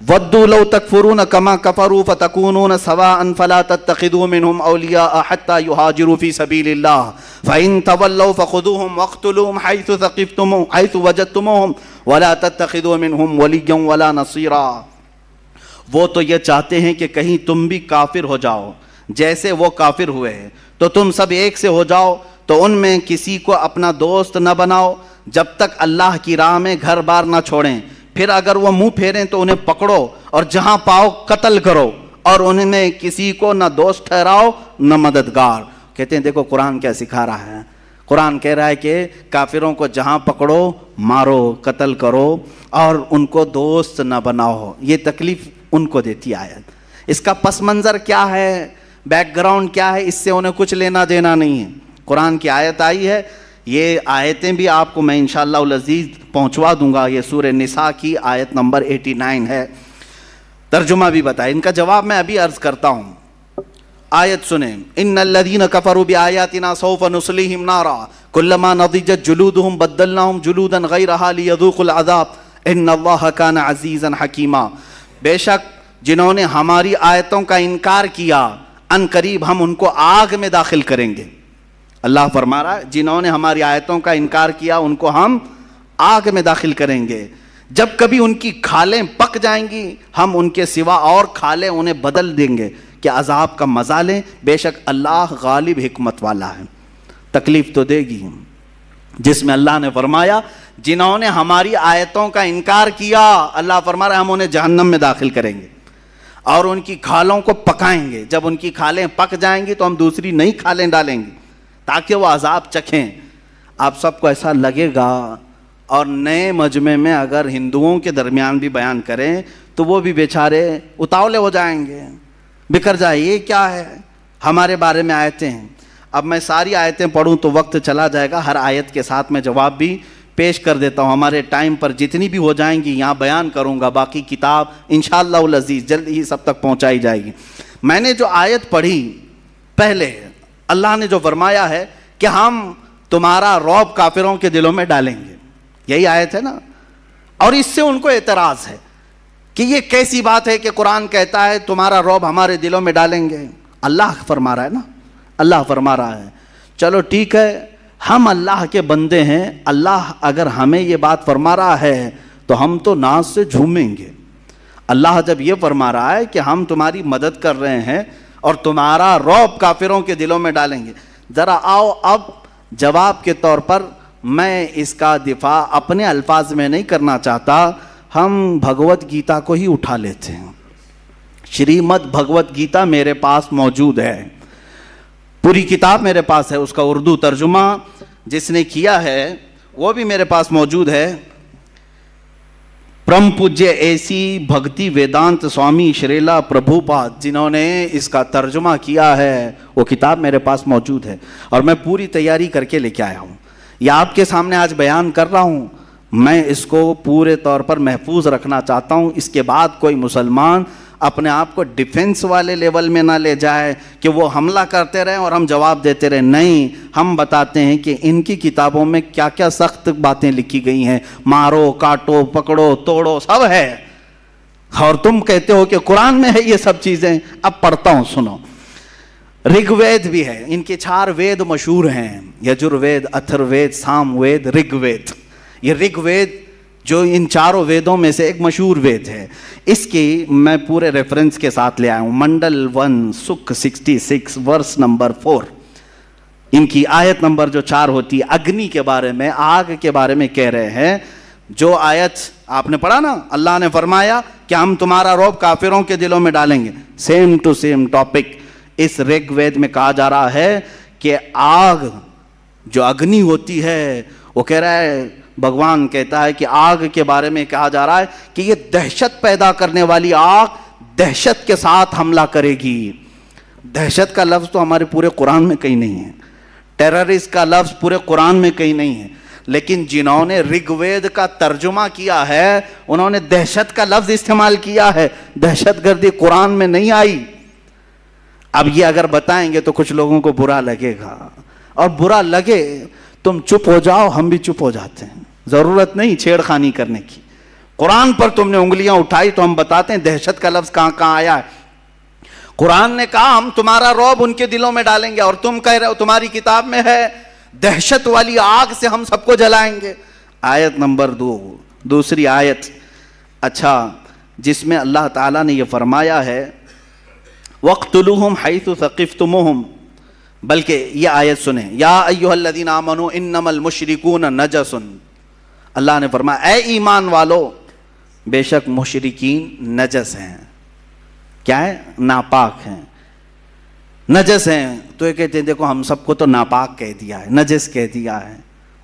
وَدُّوا لَوْ تَكْفُرُونَ كَمَا كَفَرُوا فَتَكُونُونَ سَوَاءً فَلَا تَتَّخِذُوا مِنْهُمْ أَوْلِيَاءَ حَتَّى يُهَاجِرُوا فِي سَبِيلِ اللَّهِ فَإِن تَوَلَّوْا فَخُذُوهُمْ وَاقْتُلُوهُمْ حَيْثُ ثَقِفْتُمُوهُمْ حَيْثُ وَجَدتُّمُوهُمْ وَلَا تَتَّخِذُوا مِنْهُمْ وَلِيًّا وَلَا نَصِيرًا. وہ تو یہ چاہتے ہیں کہ کہیں تم بھی کافر ہو جاؤ جیسے وہ کافر ہوئے ہیں، تو تم سب ایک سے ہو جاؤ، تو ان میں کسی کو اپنا دوست نہ بناؤ جب تک اللہ کی راہ میں گھر بار نہ چھوڑیں. پھر اگر وہ منہ پھیریں تو انہیں پکڑو اور جہاں پاؤ قتل کرو، اور ان میں کسی کو نہ دوست ٹھہراؤ نہ مددگار. کہتے ہیں دیکھو قرآن کیا سکھا رہا ہے. قرآن کہہ رہا ہے کہ کافروں کو جہاں پکڑو مارو، قتل کرو، اور ان کو دوست نہ بناؤ. یہ تکلیف ان کو دیتی آیت. اس کا پس منظر کیا ہے، بیک گراؤنڈ کیا ہے، اس سے انہیں کچھ لینا دینا نہیں ہے. قرآن کی آیت آئی ہے، یہ آیتیں بھی آپ کو میں انشاءاللہ العزیز پہنچوا دوں گا. یہ سورہ نساء کی آیت نمبر 89 ہے. ترجمہ بھی بتائے، ان کا جواب میں ابھی عرض کرتا ہوں. آیت سنیں. ان الذین کفروا بآیاتنا سوف نصلیہم نارا کلما نضجت جلودہم بدلناہم جلودا غیرہا لیذوقوا العذاب ان اللہ کان عزیزا حکیما. بے شک جنہوں نے ہماری آیتوں کا انکار کیا، ان قریب ہم ان کو آگ میں داخل کریں گے. اللہ فرما رہا ہے جنہوں نے ہماری آیتوں کا انکار کیا ان کو ہم آگ میں داخل کریں گے. جب کبھی ان کی کھالیں پک جائیں گی ہم ان کے سوا اور کھالیں انہیں بدل دیں گے کہ عذاب کا مزہ لیں. بے شک اللہ غالب حکمت والا ہے. تکلیف تو دے گی، جس میں اللہ نے فرمایا جنہوں نے ہماری آیتوں کا انکار کیا، اللہ فرما رہا ہے ہم انہیں جہنم میں داخل کریں گے. اور ان کی کھالوں کو پکائیں گے. جب ان کی کھالیں پک جائیں گی تو ہم دوسری نئی کھالیں ڈالیں گے تاکہ وہ عذاب چکھیں. آپ سب کو ایسا لگے گا. اور نئے مجمع میں اگر ہندوؤں کے درمیان بھی بیان کریں تو وہ بھی بیچارے اتاولے ہو جائیں گے, بکھر جائے, یہ کیا ہے, ہمارے بارے میں آیتیں ہیں. اب میں ساری آیتیں پڑھوں تو وقت چلا جائے گا. ہر آیت کے ساتھ میں جواب بھی پیش کر دیتا ہوں. ہمارے ٹائم پر جتنی بھی ہو جائیں گی یہاں بیان کروں گا. باقی کتاب انشاءاللہ العزیز جلد ہی سب تک پہنچائی جائے گی. میں نے جو آیت پڑھی پہلے, اللہ نے جو فرمایا ہے کہ ہم تمہارا رعب کافروں کے دلوں میں ڈالیں گے, یہی آیت ہے نا. اور اس سے ان کو اعتراض ہے کہ یہ کیسی بات ہے کہ قرآن کہتا ہے تمہارا رعب ہمارے دلوں میں ڈالیں گے. اللہ فرما رہا ہے نا, اللہ فرما رہا ہے. چلو ٹھیک ہے, ہم اللہ کے بندے ہیں. اللہ اگر ہمیں یہ بات فرما رہا ہے تو ہم تو ناز سے جھومیں گے. اللہ جب یہ فرما رہا ہے کہ ہم تمہاری مدد کر رہے ہیں اور تمہارا رعب کافروں کے دلوں میں ڈالیں گے, ذرا آؤ اب جواب کے طور پر میں اس کا دفاع اپنے الفاظ میں نہیں کرنا چاہتا, ہم بھگوت گیتا کو ہی اٹھا لیتے ہیں. شریمد بھگوت گیتا میرے پاس موجود ہے, پوری کتاب میرے پاس ہے. اس کا اردو ترجمہ جس نے کیا ہے وہ بھی میرے پاس موجود ہے. پرم پوجیہ ایسی بھکتی ویدانت سوامی شریلا پربھو پاد, جنہوں نے اس کا ترجمہ کیا ہے, وہ کتاب میرے پاس موجود ہے اور میں پوری تیاری کر کے لے کے آیا ہوں. یہ آپ کے سامنے آج بیان کر رہا ہوں. میں اس کو پورے طور پر محفوظ رکھنا چاہتا ہوں. اس کے بعد کوئی مسلمان اپنے آپ کو ڈیفنس والے لیول میں نہ لے جائے کہ وہ حملہ کرتے رہیں اور ہم جواب دیتے رہیں. نہیں, ہم بتاتے ہیں کہ ان کی کتابوں میں کیا کیا سخت باتیں لکھی گئی ہیں. مارو, کاٹو, پکڑو, توڑو, سب ہے. اور تم کہتے ہو کہ قرآن میں ہے یہ سب چیزیں. اب پڑھتا ہوں, سنو. رگ وید بھی ہے. ان کے 4 وید مشہور ہیں, یجر وید, اتھر وید, سام وید, رگ وید. یہ رگ وید جو ان 4 ویدوں میں سے ایک مشہور وید ہے, اس کی میں پورے ریفرنس کے ساتھ لے آیا ہوں. منڈل 1 سکھ 66 ورس نمبر 4. ان کی آیت نمبر جو 4 ہوتی ہے, اگنی کے بارے میں, آگ کے بارے میں کہہ رہے ہیں. جو آیت آپ نے پڑھا نا, اللہ نے فرمایا کہ ہم تمہارا رعب کافروں کے دلوں میں ڈالیں گے. سیم ٹو سیم ٹاپک اس رگ وید میں کہا جا رہا ہے کہ آگ جو اگنی ہوتی ہے, وہ کہہ رہا ہے, بھگوان کہتا ہے کہ آگ کے بارے میں کہا جا رہا ہے کہ یہ دہشت پیدا کرنے والی آگ دہشت کے ساتھ حملہ کرے گی. دہشت کا لفظ تو ہمارے پورے قرآن میں کہیں نہیں ہے, ٹیررسٹ کا لفظ پورے قرآن میں کہیں نہیں ہے, لیکن جنہوں نے رگ وید کا ترجمہ کیا ہے انہوں نے دہشت کا لفظ استعمال کیا ہے. دہشت گردی قرآن میں نہیں آئی. اب یہ اگر بتائیں گے تو کچھ لوگوں کو برا لگے گا, اور برا لگے تم چپ ہو جاؤ, ہم بھی چپ ہو جاتے ہیں. ضرورت نہیں چھیڑ خانی کرنے کی. قرآن پر تم نے انگلیاں اٹھائی تو ہم بتاتے ہیں دہشت کا لفظ کہاں کہاں آیا ہے. قرآن نے کہا ہم تمہارا رعب ان کے دلوں میں ڈالیں گے, اور تم کہہ رہے ہو تمہاری کتاب میں ہے دہشت والی آگ سے ہم سب کو جلائیں گے. آیت نمبر 2, دوسری آیت, اچھا, جس میں اللہ تعالیٰ نے یہ فرمایا ہے وَاقْتُلُوهُمْ حَيْثُ ثَقِفْتُمُوهُمْ. بلکہ یہ آیت سنیں, یا ایھا الذین آمنوا انما المشرکون نجس. اللہ نے فرمایا اے ایمان والو, بے شک مشرکین نجس ہیں. کیا ہے؟ ناپاک ہیں, نجس ہیں. تو یہ کہتے ہیں دیکھو ہم سب کو تو ناپاک کہہ دیا ہے, نجس کہہ دیا ہے.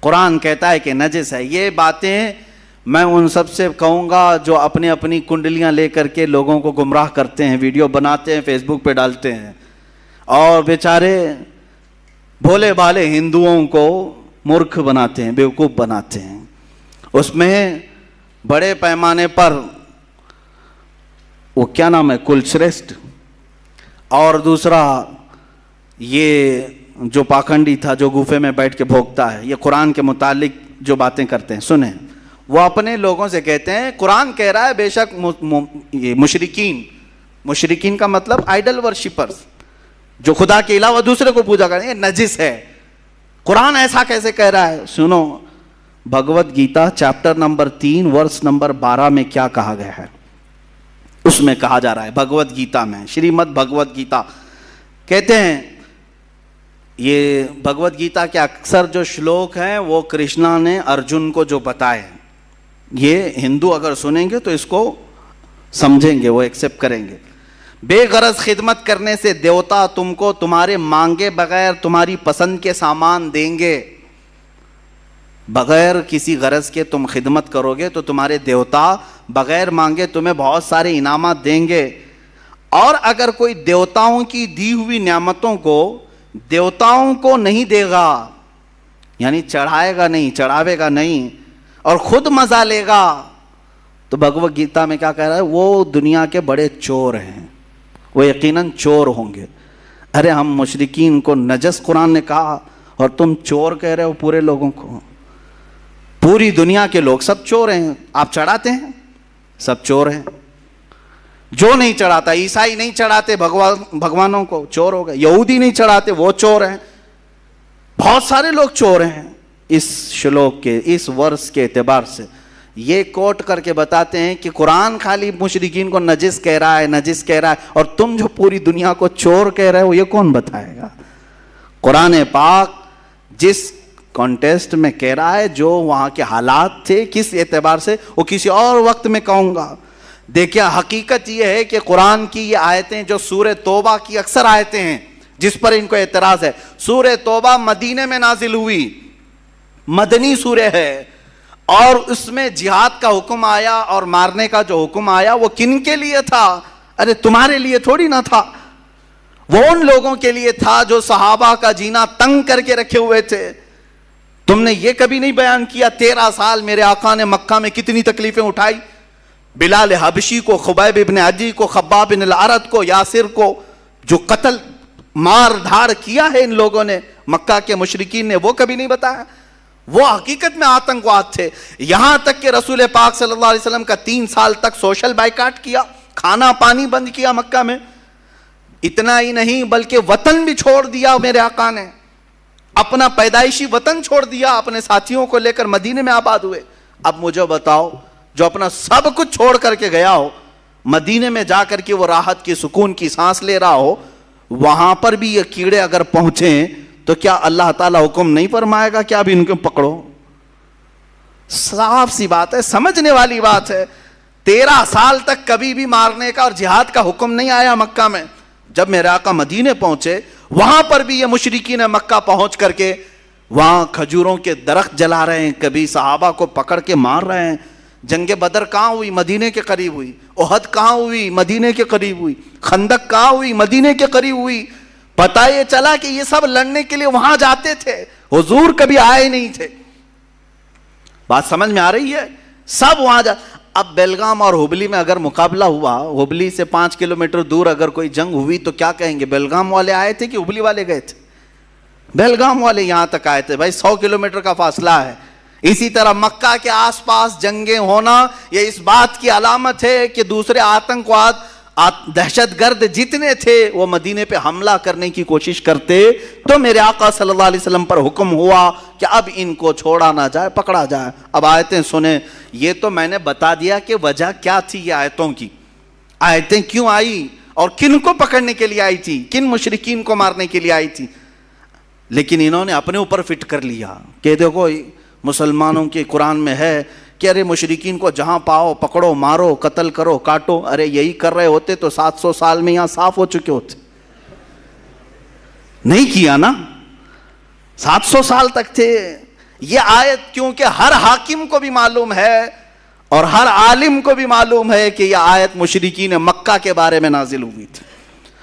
قرآن کہتا ہے کہ نجس ہے. یہ باتیں میں ان سب سے کہوں گا جو اپنی اپنی کنڈلیاں لے کر کے لوگوں کو گمراہ کرتے ہیں, ویڈیو بناتے ہیں, فیس بک پہ ڈالتے ہیں, اور بیچارے بھولے بھالے ہندوؤں کو مورکھ بناتے ہیں, بیوقوف بناتے ہیں. اس میں بڑے پیمانے پر وہ کیا نام ہے, کلشریشٹھ, اور دوسرا یہ جو پاکھنڈی تھا جو گوفے میں بیٹھ کے بھوکتا ہے, یہ قرآن کے متعلق جو باتیں کرتے ہیں سنیں. وہ اپنے لوگوں سے کہتے ہیں قرآن کہہ رہا ہے بے شک یہ مشرکین کا مطلب آئیڈل ورشپرز, جو خدا کے علاوہ دوسرے کو پوجا کریں, یہ نجس ہے. قرآن ایسا کیسے کہہ رہا ہے؟ سنو, Bhagavad Gita chapter number 3 verse number 12 میں کیا کہا گیا ہے. اس میں کہا جا رہا ہے بھگوت گیتا میں, شریمد بھگوت گیتا کہتے ہیں, یہ بھگوت گیتا کے اکثر جو شلوک ہیں وہ کرشنا نے ارجن کو جو بتائے, یہ ہندو اگر سنیں گے تو اس کو سمجھیں گے, وہ ایکسیپٹ کریں گے. بے غرض خدمت کرنے سے دیوتا تم کو تمہارے مانگے بغیر تمہاری پسند کے سامان دیں گے. بغیر کسی غرض کے تم خدمت کرو گے تو تمہارے دیوتا بغیر مانگے تمہیں بہت سارے انعامات دیں گے. اور اگر کوئی دیوتاؤں کی دی ہوئی نعمتوں کو دیوتاؤں کو نہیں دے گا, یعنی چڑھائے گا نہیں, چڑھاوے گا نہیں, اور خود مزہ لے گا, تو بھگوت گیتا میں کیا کہہ رہا ہے, وہ دنیا کے بڑے چور ہیں, وہ یقیناً چور ہوں گے. ارے ہم مشرکین کو نجس قرآن نے کہا اور تم چور کہہ رہے ہو پورے لوگوں کو. پوری دنیا کے لوگ سب چور ہیں. آپ چڑھاتے ہیں, سب چور ہیں. جو نہیں چڑھاتا, عیسائی نہیں چڑھاتے بھگوانوں کو, چور ہو گئے. یہودی نہیں چڑھاتے, وہ چور ہیں. بہت سارے لوگ چور ہیں. اس شلوک کے, اس ورس کے اعتبار سے یہ کوٹ کر کے بتاتے ہیں کہ قرآن خالی مشرکین کو نجس کہہ رہا ہے, نجس کہہ رہا ہے, اور تم جو پوری دنیا کو چور کہہ رہے ہو یہ کون بتائے گا؟ قرآن پاک جس کانٹیسٹ میں کہہ رہا ہے, جو وہاں کے حالات تھے کس اعتبار سے, وہ کسی اور وقت میں کہوں گا. دیکھیں حقیقت یہ ہے کہ قرآن کی یہ آیتیں جو سورہ توبہ کی اکثر آیتیں ہیں جس پر ان کو اعتراض ہے, سورہ توبہ مدینے میں نازل ہوئی, مدنی سورہ ہے, اور اس میں جہاد کا حکم آیا اور مارنے کا جو حکم آیا وہ کن کے لیے تھا؟ ارے تمہارے لیے تھوڑی نہ تھا, وہ ان لوگوں کے لیے تھا جو صحابہ کا جینا تنگ کر کے رکھے ہوئے تھے. تم نے یہ کبھی نہیں بیان کیا 13 سال میرے آقا نے مکہ میں کتنی تکلیفیں اٹھائی؟ بلال حبشی کو, خبیب ابن عدی کو, خباب بن الارت کو, یاسر کو, جو قتل مار دھاڑ کیا ہے ان لوگوں نے مکہ کے مشرکین نے, وہ کبھی نہیں بتایا؟ وہ حقیقت میں آتنکواد تھے. یہاں تک کہ رسول پاک صلی اللہ علیہ وسلم کا 3 سال تک سوشل بائیکاٹ کیا, کھانا پانی بند کیا مکہ میں. اتنا ہی نہیں بلکہ وطن بھی چھوڑ دیا میرے آقا نے, اپنا پیدائشی وطن چھوڑ دیا, اپنے ساتھیوں کو لے کر مدینے میں آباد ہوئے. اب مجھے بتاؤ, جو اپنا سب کچھ چھوڑ کر کے گیا ہو, مدینے میں جا کر کے وہ راحت کی سکون کی سانس لے رہا ہو, وہاں پر بھی یہ کیڑے اگر پہنچیں تو کیا اللہ تعالیٰ حکم نہیں فرمائے گا کہ اب ان کو پکڑو؟ صاف سی بات ہے, سمجھنے والی بات ہے. 13 سال تک کبھی بھی مارنے کا اور جہاد کا حکم نہیں آیا مکہ میں. جب میرے آقا مدینے پہنچے, وہاں پر بھی یہ مشرکین مکہ پہنچ کر کے وہاں کھجوروں کے درخت جلا رہے ہیں, کبھی صحابہ کو پکڑ کے مار رہے ہیں. جنگ بدر کہاں ہوئی؟ مدینے کے قریب ہوئی. احد کہاں ہوئی؟ مدینے کے قریب ہوئی. خندق کہاں ہوئی؟ مدینے کے قریب ہوئی. پتہ یہ چلا کہ یہ سب لڑنے کے لیے وہاں جاتے تھے, حضور کبھی آئے نہیں تھے. بات سمجھ میں آ رہی ہے؟ سب وہاں اب بیلگام اور ہبلی میں اگر مقابلہ ہوا, ہبلی سے 5 کلومیٹر دور اگر کوئی جنگ ہوئی تو کیا کہیں گے؟ بیلگام والے آئے تھے کہ ہبلی والے گئے تھے؟ بیلگام والے یہاں تک آئے تھے. بھائی 100 کلومیٹر کا فاصلہ ہے. اسی طرح مکہ کے آس پاس جنگیں ہونا یہ اس بات کی علامت ہے کہ دوسرے آتنکواد, دہشت گرد جتنے تھے وہ مدینے پہ حملہ کرنے کی کوشش کرتے. تو میرے آقا صلی اللہ علیہ وسلم پر حکم ہوا کہ اب ان کو چھوڑا نہ جائے, پکڑا جائے. اب آیتیں سنیں. یہ تو میں نے بتا دیا کہ وجہ کیا تھی یہ آیتوں کی, آیتیں کیوں آئی اور کن کو پکڑنے کے لیے آئی تھی, کن مشرکین کو مارنے کے لیے آئی تھی. لیکن انہوں نے اپنے اوپر فٹ کر لیا کہ دیکھو مسلمانوں کے قرآن میں ہے کہ ارے مشرکین کو جہاں پاؤ پکڑو, مارو, قتل کرو, کاٹو. ارے یہی کر رہے ہوتے تو 700 سال میں یہاں صاف ہو چکے ہوتے. نہیں کیا نا, 700 سال تک تھے. یہ آیت کیونکہ ہر حاکم کو بھی معلوم ہے اور ہر عالم کو بھی معلوم ہے کہ یہ آیت مشرکین مکہ کے بارے میں نازل ہوئی تھی.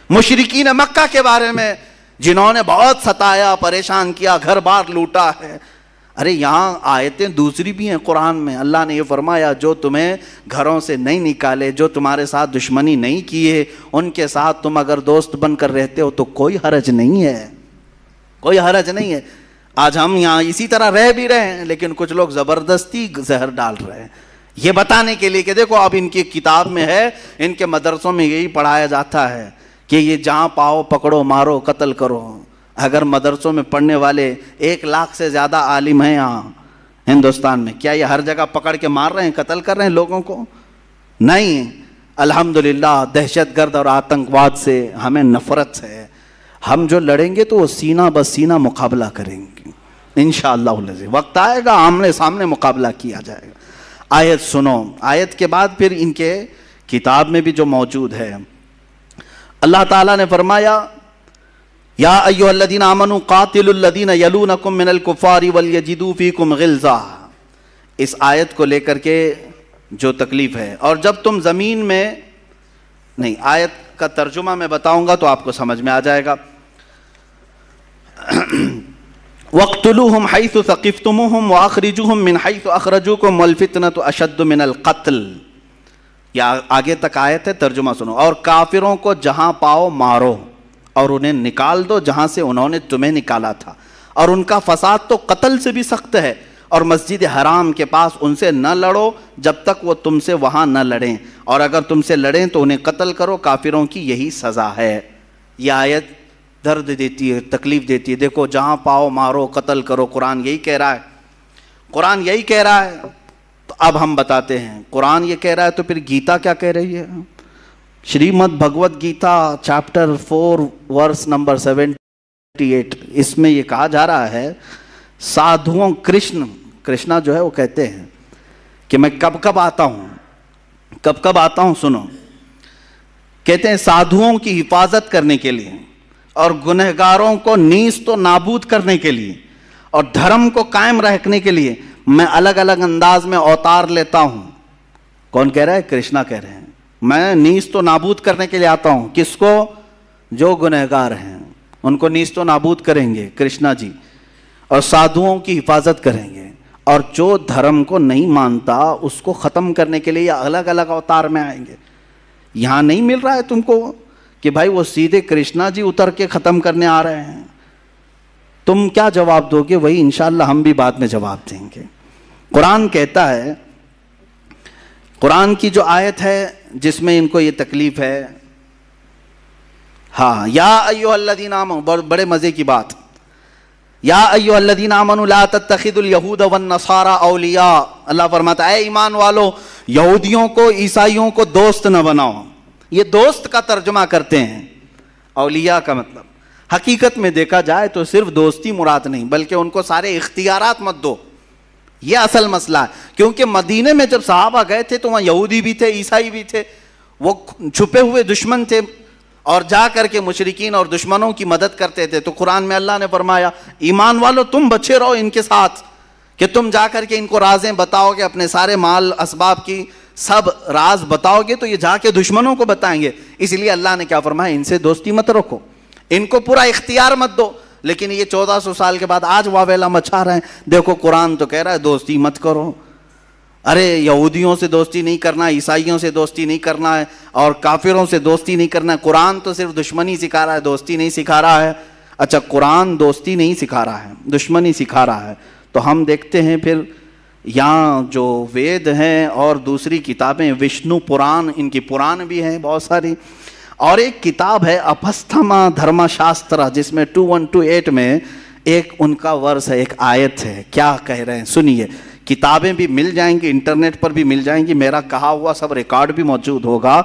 مشرکین مکہ کے بارے میں جنہوں نے بہت ستایا, پریشان کیا, گھر بار لوٹا ہے. ارے یہاں آیتیں دوسری بھی ہیں قرآن میں. اللہ نے یہ فرمایا جو تمہیں گھروں سے نہیں نکالے, جو تمہارے ساتھ دشمنی نہیں کیے, ان کے ساتھ تم اگر دوست بن کر رہتے ہو تو کوئی حرج نہیں ہے, کوئی حرج نہیں ہے. آج ہم یہاں اسی طرح رہ بھی رہے ہیں لیکن کچھ لوگ زبردستی زہر ڈال رہے ہیں یہ بتانے کے لیے کہ دیکھو اب ان کی کتاب میں ہے, ان کے مدرسوں میں یہی پڑھایا جاتا ہے کہ یہ جہاں پاؤ پکڑو, مارو, قتل کرو. اگر مدرسوں میں پڑھنے والے 1 لاکھ سے زیادہ عالم ہیں یہاں ہندوستان میں, کیا یہ ہر جگہ پکڑ کے مار رہے ہیں, قتل کر رہے ہیں لوگوں کو؟ نہیں. الحمدللہ دہشت گرد اور آتنکواد سے ہمیں نفرت ہے. ہم جو لڑیں گے تو وہ سینہ بہ سینہ مقابلہ کریں گے انشاءاللہ العزیز. وقت آئے گا آمنے سامنے مقابلہ کیا جائے گا. آیت سنو. آیت کے بعد پھر ان کے کتاب میں بھی جو موجود ہے اللہ تعالیٰ نے فرمایا یا ایھا الذین آمنوا قاتلوا الذین یلونکم من الکفار ولیجدوا فیکم غلظہ، اس آیت کو لے کر کے جو تکلیف ہے. اور جب تم زمین میں نہیں، آیت کا ترجمہ میں بتاؤں گا تو آپ کو سمجھ میں آ جائے گا. وَاقْتُلُوهُمْ حَيْثُ ثَقِفْتُمُوهُمْ وَأَخْرِجُوهُمْ مِنْ حَيْثُ أَخْرَجُوكُمْ وَالْفِتْنَةُ أَشَدُّ مِنَ الْقَتْلِ. یا آگے تک آیت ہے، ترجمہ سنو. اور کافروں کو جہاں پاؤ مارو اور انہیں نکال دو جہاں سے انہوں نے تمہیں نکالا تھا، اور ان کا فساد تو قتل سے بھی سخت ہے. اور مسجد حرام کے پاس ان سے نہ لڑو جب تک وہ تم سے وہاں نہ لڑیں، اور اگر تم سے لڑیں تو انہیں قتل کرو، کافروں کی یہی سزا ہے. یہ آیت درد دیتی ہے، تکلیف دیتی ہے. دیکھو، جہاں پاؤ مارو، قتل کرو، قرآن یہی کہہ رہا ہے. قرآن یہی کہہ رہا ہے. تو اب ہم بتاتے ہیں قرآن یہ کہہ رہا ہے تو پھر گیتا کیا کہہ رہی ہے؟ Shrimad Bhagavad Gita chapter 4 verse number 78، اس میں یہ کہا جا رہا ہے سادھوؤں، کرشنا جو ہے وہ کہتے ہیں کہ میں کب کب آتا ہوں، سنو. کہتے ہیں سادھوؤں کی حفاظت کرنے کے لیے اور گنہگاروں کو نیست و نابود کرنے کے لیے اور دھرم کو قائم رکھنے کے لیے میں الگ الگ انداز میں اوتار لیتا ہوں. کون کہہ رہا ہے؟ کرشنا کہہ رہے ہیں. میں نیست و نابود کرنے کے لیے آتا ہوں. کس کو؟ جو گنہگار ہیں ان کو نیست و نابود کریں گے کرشنا جی، اور سادھوؤں کی حفاظت کریں گے، اور جو دھرم کو نہیں مانتا اس کو ختم کرنے کے لیے الگ الگ اوتار میں آئیں گے. یہاں نہیں مل رہا ہے تم کو کہ بھائی وہ سیدھے کرشنا جی اتر کے ختم کرنے آ رہے ہیں. تم کیا جواب دو گے؟ وہی انشاءاللہ ہم بھی بعد میں جواب دیں گے. قرآن کہتا ہے، قرآن کی جو آیت ہے جس میں ان کو یہ تکلیف ہے، ہاں، یا ایھا الذین آمنوا، بڑے مزے کی بات، یا ایھا الذین آمنوا لا تتخذوا الیہود والنصارى اولیاء. اللہ فرماتا ہے اے ایمان والو، یہودیوں کو، عیسائیوں کو دوست نہ بناؤ. یہ دوست کا ترجمہ کرتے ہیں، اولیاء کا مطلب حقیقت میں دیکھا جائے تو صرف دوستی مراد نہیں، بلکہ ان کو سارے اختیارات مت دو. یہ اصل مسئلہ ہے. کیونکہ مدینے میں جب صحابہ گئے تھے تو وہاں یہودی بھی تھے، عیسائی بھی تھے، وہ چھپے ہوئے دشمن تھے اور جا کر کے مشرکین اور دشمنوں کی مدد کرتے تھے. تو قرآن میں اللہ نے فرمایا ایمان والو تم بچے رہو ان کے ساتھ، کہ تم جا کر کے ان کو رازیں بتاؤ گے، اپنے سارے مال اسباب کی سب راز بتاؤ گے تو یہ جا کے دشمنوں کو بتائیں گے. اس لیے اللہ نے کیا فرمایا؟ ان سے دوستی مت رکھو، ان کو پورا اختیار مت دو. لیکن یہ 1400 سال کے بعد آج واویلا مچا رہے ہیں. دیکھو قرآن تو کہہ رہا ہے دوستی مت کرو. ارے یہودیوں سے دوستی نہیں کرنا، عیسائیوں سے دوستی نہیں کرنا ہے، اور کافروں سے دوستی نہیں کرنا ہے. قرآن تو صرف دشمنی سکھا رہا ہے، دوستی نہیں سکھا رہا ہے. اچھا، قرآن دوستی نہیں سکھا رہا ہے، دشمنی سکھا رہا ہے. تو ہم دیکھتے ہیں پھر یہاں جو وید ہیں اور دوسری کتابیں، وشنو پران، ان کی پران بھی ہیں بہت ساری، اور ایک کتاب ہے اپستھما دھرما شاسترا، جس میں 2128 میں ایک ان کا ورس ہے، ایک آیت ہے. کیا کہہ رہے ہیں سنیے. کتابیں بھی مل جائیں گی، انٹرنیٹ پر بھی مل جائیں گی، میرا کہا ہوا سب ریکارڈ بھی موجود ہوگا.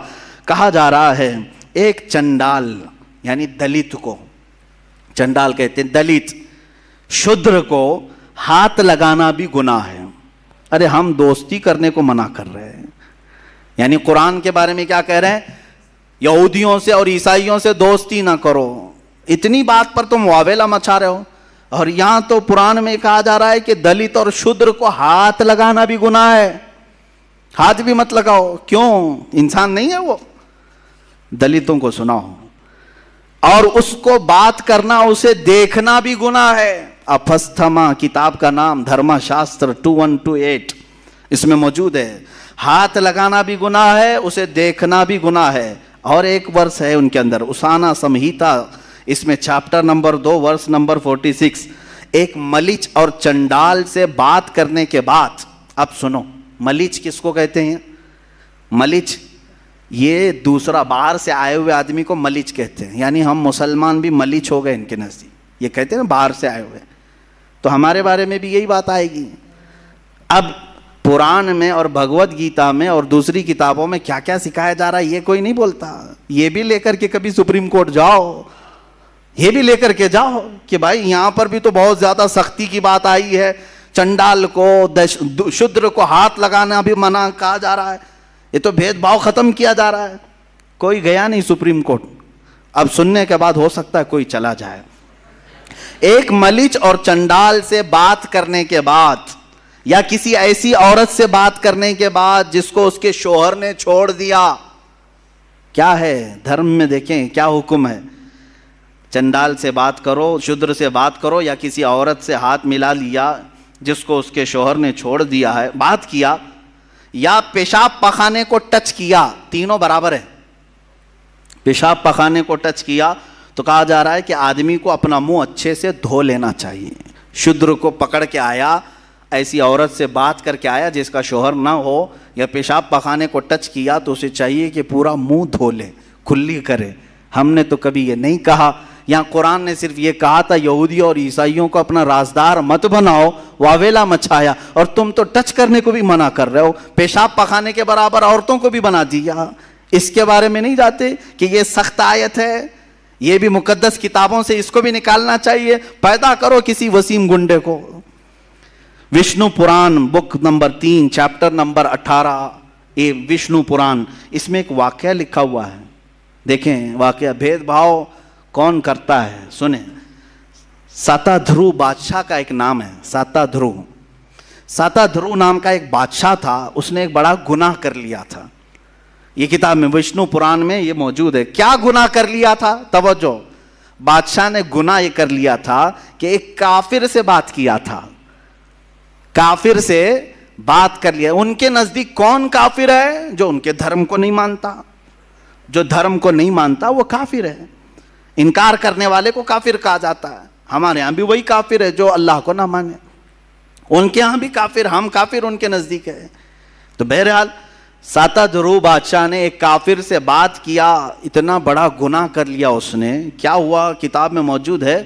کہا جا رہا ہے ایک چنڈال، یعنی دلت کو چنڈال کہتے ہیں، دلت شودر کو ہاتھ لگانا بھی گناہ ہے. ارے ہم دوستی کرنے کو منع کر رہے ہیں. یعنی قرآن کے بارے میں کیا کہہ رہے ہیں؟ یہودیوں سے اور عیسائیوں سے دوستی نہ کرو. اتنی بات پر تم واویلا مچا رہے ہو. اور یہاں تو قرآن میں کہا جا رہا ہے کہ دلت اور شودر کو ہاتھ لگانا بھی گناہ ہے. ہاتھ بھی مت لگاؤ. کیوں؟ انسان نہیں ہے وہ؟ دلتوں کو سناؤ، اور اس کو بات کرنا، اسے دیکھنا بھی گناہ ہے. اپستھما کتاب کا نام، دھرما شاستر 2128 اس میں موجود ہے. ہاتھ لگانا بھی گناہ ہے، اسے دیکھنا بھی گناہ ہے. اور ایک ورس ہے ان کے اندر، اسانا سمہیتا، اس میں چیپٹر نمبر 2 ورس نمبر 46، ایک ملچ اور چنڈال سے بات کرنے کے بعد. اب سنو، ملچ کس کو کہتے ہیں؟ ملچ یہ دوسرا باہر سے آئے ہوئے آدمی کو ملچ کہتے ہیں. یعنی ہم مسلمان بھی ملچ ہو گئے ان کے نزدیک. یہ کہتے ہیں نا باہر سے آئے ہوئے، تو ہمارے بارے میں بھی یہی بات آئے گی. اب قرآن میں اور بھگوت گیتا میں اور دوسری کتابوں میں کیا کیا سکھایا جا رہا ہے یہ کوئی نہیں بولتا. یہ بھی لے کر کے کبھی سپریم کورٹ جاؤ، یہ بھی لے کر کے جاؤ کہ بھائی یہاں پر بھی تو بہت زیادہ سختی کی بات آئی ہے. چنڈال کو، شودر کو ہاتھ لگانا بھی منع کہا جا رہا ہے. یہ تو بھید بھاؤ ختم کیا جا رہا ہے. کوئی گیا نہیں سپریم کورٹ. اب سننے کے بعد ہو سکتا ہے کوئی چلا جائے. ایک ملچ اور چنڈال سے بات کرنے کے بعد یا کسی ایسی عورت سے بات کرنے کے بعد جس کو اس کے شوہر نے چھوڑ دیا، کیا ہے دھرم میں دیکھیں کیا حکم ہے. چنڈال سے بات کرو، شودر سے بات کرو، یا کسی عورت سے ہاتھ ملا لیا جس کو اس کے شوہر نے چھوڑ دیا ہے، بات کیا، یا پیشاب پخانے کو ٹچ کیا، تینوں برابر ہے. پیشاب پخانے کو ٹچ کیا تو کہا جا رہا ہے کہ آدمی کو اپنا منہ اچھے سے دھو لینا چاہیے. شودر کو پکڑ کے آیا، ایسی عورت سے بات کر کے آیا جس کا شوہر نہ ہو، یا پیشاب پخانے کو ٹچ کیا تو اسے چاہیے کہ پورا منہ دھو لے، کھلی کرے. ہم نے تو کبھی یہ نہیں کہا. یہاں قرآن نے صرف یہ کہا تھا یہودیوں اور عیسائیوں کو اپنا رازدار مت بناؤ، واویلا مچایا، اور تم تو ٹچ کرنے کو بھی منع کر رہے ہو، پیشاب پخانے کے برابر عورتوں کو بھی بنا دیا. اس کے بارے میں نہیں جاتے کہ یہ سخت آیت ہے، یہ بھی مقدس کتابوں سے اس کو بھی نکالنا چاہیے. پیدا کرو کسی وسیم گنڈے کو. وشنو پران بک نمبر 3 چیپٹر نمبر 18، یہ وشنو پران، اس میں ایک واقعہ لکھا ہوا ہے. دیکھیں واقعہ، بھید بھاؤ کون کرتا ہے سنیں. ساتا دھرو بادشاہ کا ایک نام ہے، ساتا دھرو. ساتا دھرو نام کا ایک بادشاہ تھا، اس نے ایک بڑا گناہ کر لیا تھا. یہ کتاب میں وشنو پران میں یہ موجود ہے. کیا گناہ کر لیا تھا؟ توجہ، بادشاہ نے گناہ یہ کر لیا تھا کہ ایک کافر سے بات کیا تھا. کافر سے بات کر لیا. ان کے نزدیک کون کافر ہے؟ جو ان کے دھرم کو نہیں مانتا. جو دھرم کو نہیں مانتا وہ کافر ہے. انکار کرنے والے کو کافر کہا جاتا ہے. ہمارے ہاں بھی وہی کافر ہے جو اللہ کو نہ مانے. ان کے ہاں بھی کافر، ہم کافر ان کے نزدیک ہے. تو بہرحال ساتا دھرو بادشاہ نے ایک کافر سے بات کیا، اتنا بڑا گناہ کر لیا اس نے. کیا ہوا کتاب میں موجود ہے.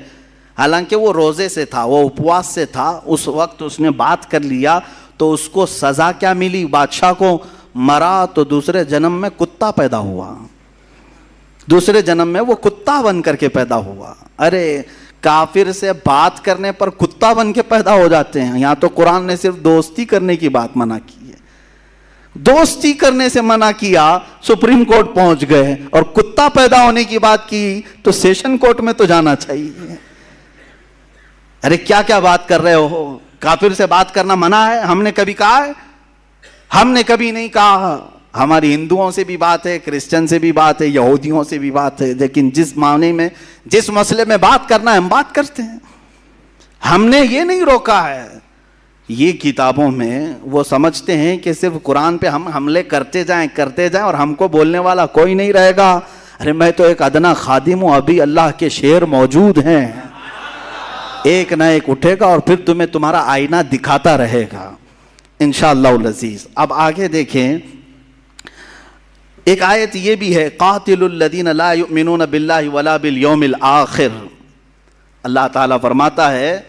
حالانکہ وہ روزے سے تھا، وہ اپواس سے تھا، اس وقت اس نے بات کر لیا تو اس کو سزا کیا ملی؟ بادشاہ کو مرا تو دوسرے جنم میں کتا پیدا ہوا. دوسرے جنم میں وہ کتا بن کر کے پیدا ہوا. ارے کافر سے بات کرنے پر کتا بن کے پیدا ہو جاتے ہیں. یہاں تو قرآن نے صرف دوستی کرنے کی بات منع کی ہے. دوستی کرنے سے منع کیا، سپریم کورٹ پہنچ گئے، اور کتا پیدا ہونے کی بات کی تو سیشن کورٹ میں تو جانا چاہیے. ارے کیا کیا بات کر رہے ہو؟ کافر سے بات کرنا منع ہے؟ ہم نے کبھی کہا ہے؟ ہم نے کبھی نہیں کہا. ہماری ہندوؤں سے بھی بات ہے، کرسچن سے بھی بات ہے، یہودیوں سے بھی بات ہے، لیکن جس معنی میں جس مسئلے میں بات کرنا ہے ہم بات کرتے ہیں. ہم نے یہ نہیں روکا ہے. یہ کتابوں میں وہ سمجھتے ہیں کہ صرف قرآن پہ ہم حملے کرتے جائیں اور ہم کو بولنے والا کوئی نہیں رہے گا. ارے میں تو ایک ادنا خادم ہوں، ابھی اللہ کے شعر موجود ہیں، ایک نہ ایک اٹھے گا اور پھر تمہیں تمہارا آئینہ دکھاتا رہے گا انشاءاللہ العزیز. اب آگے دیکھیں، ایک آیت یہ بھی ہے، قاتل الذین لا یؤمنون باللہ ولا بالیوم الآخر. اللہ تعالیٰ فرماتا ہے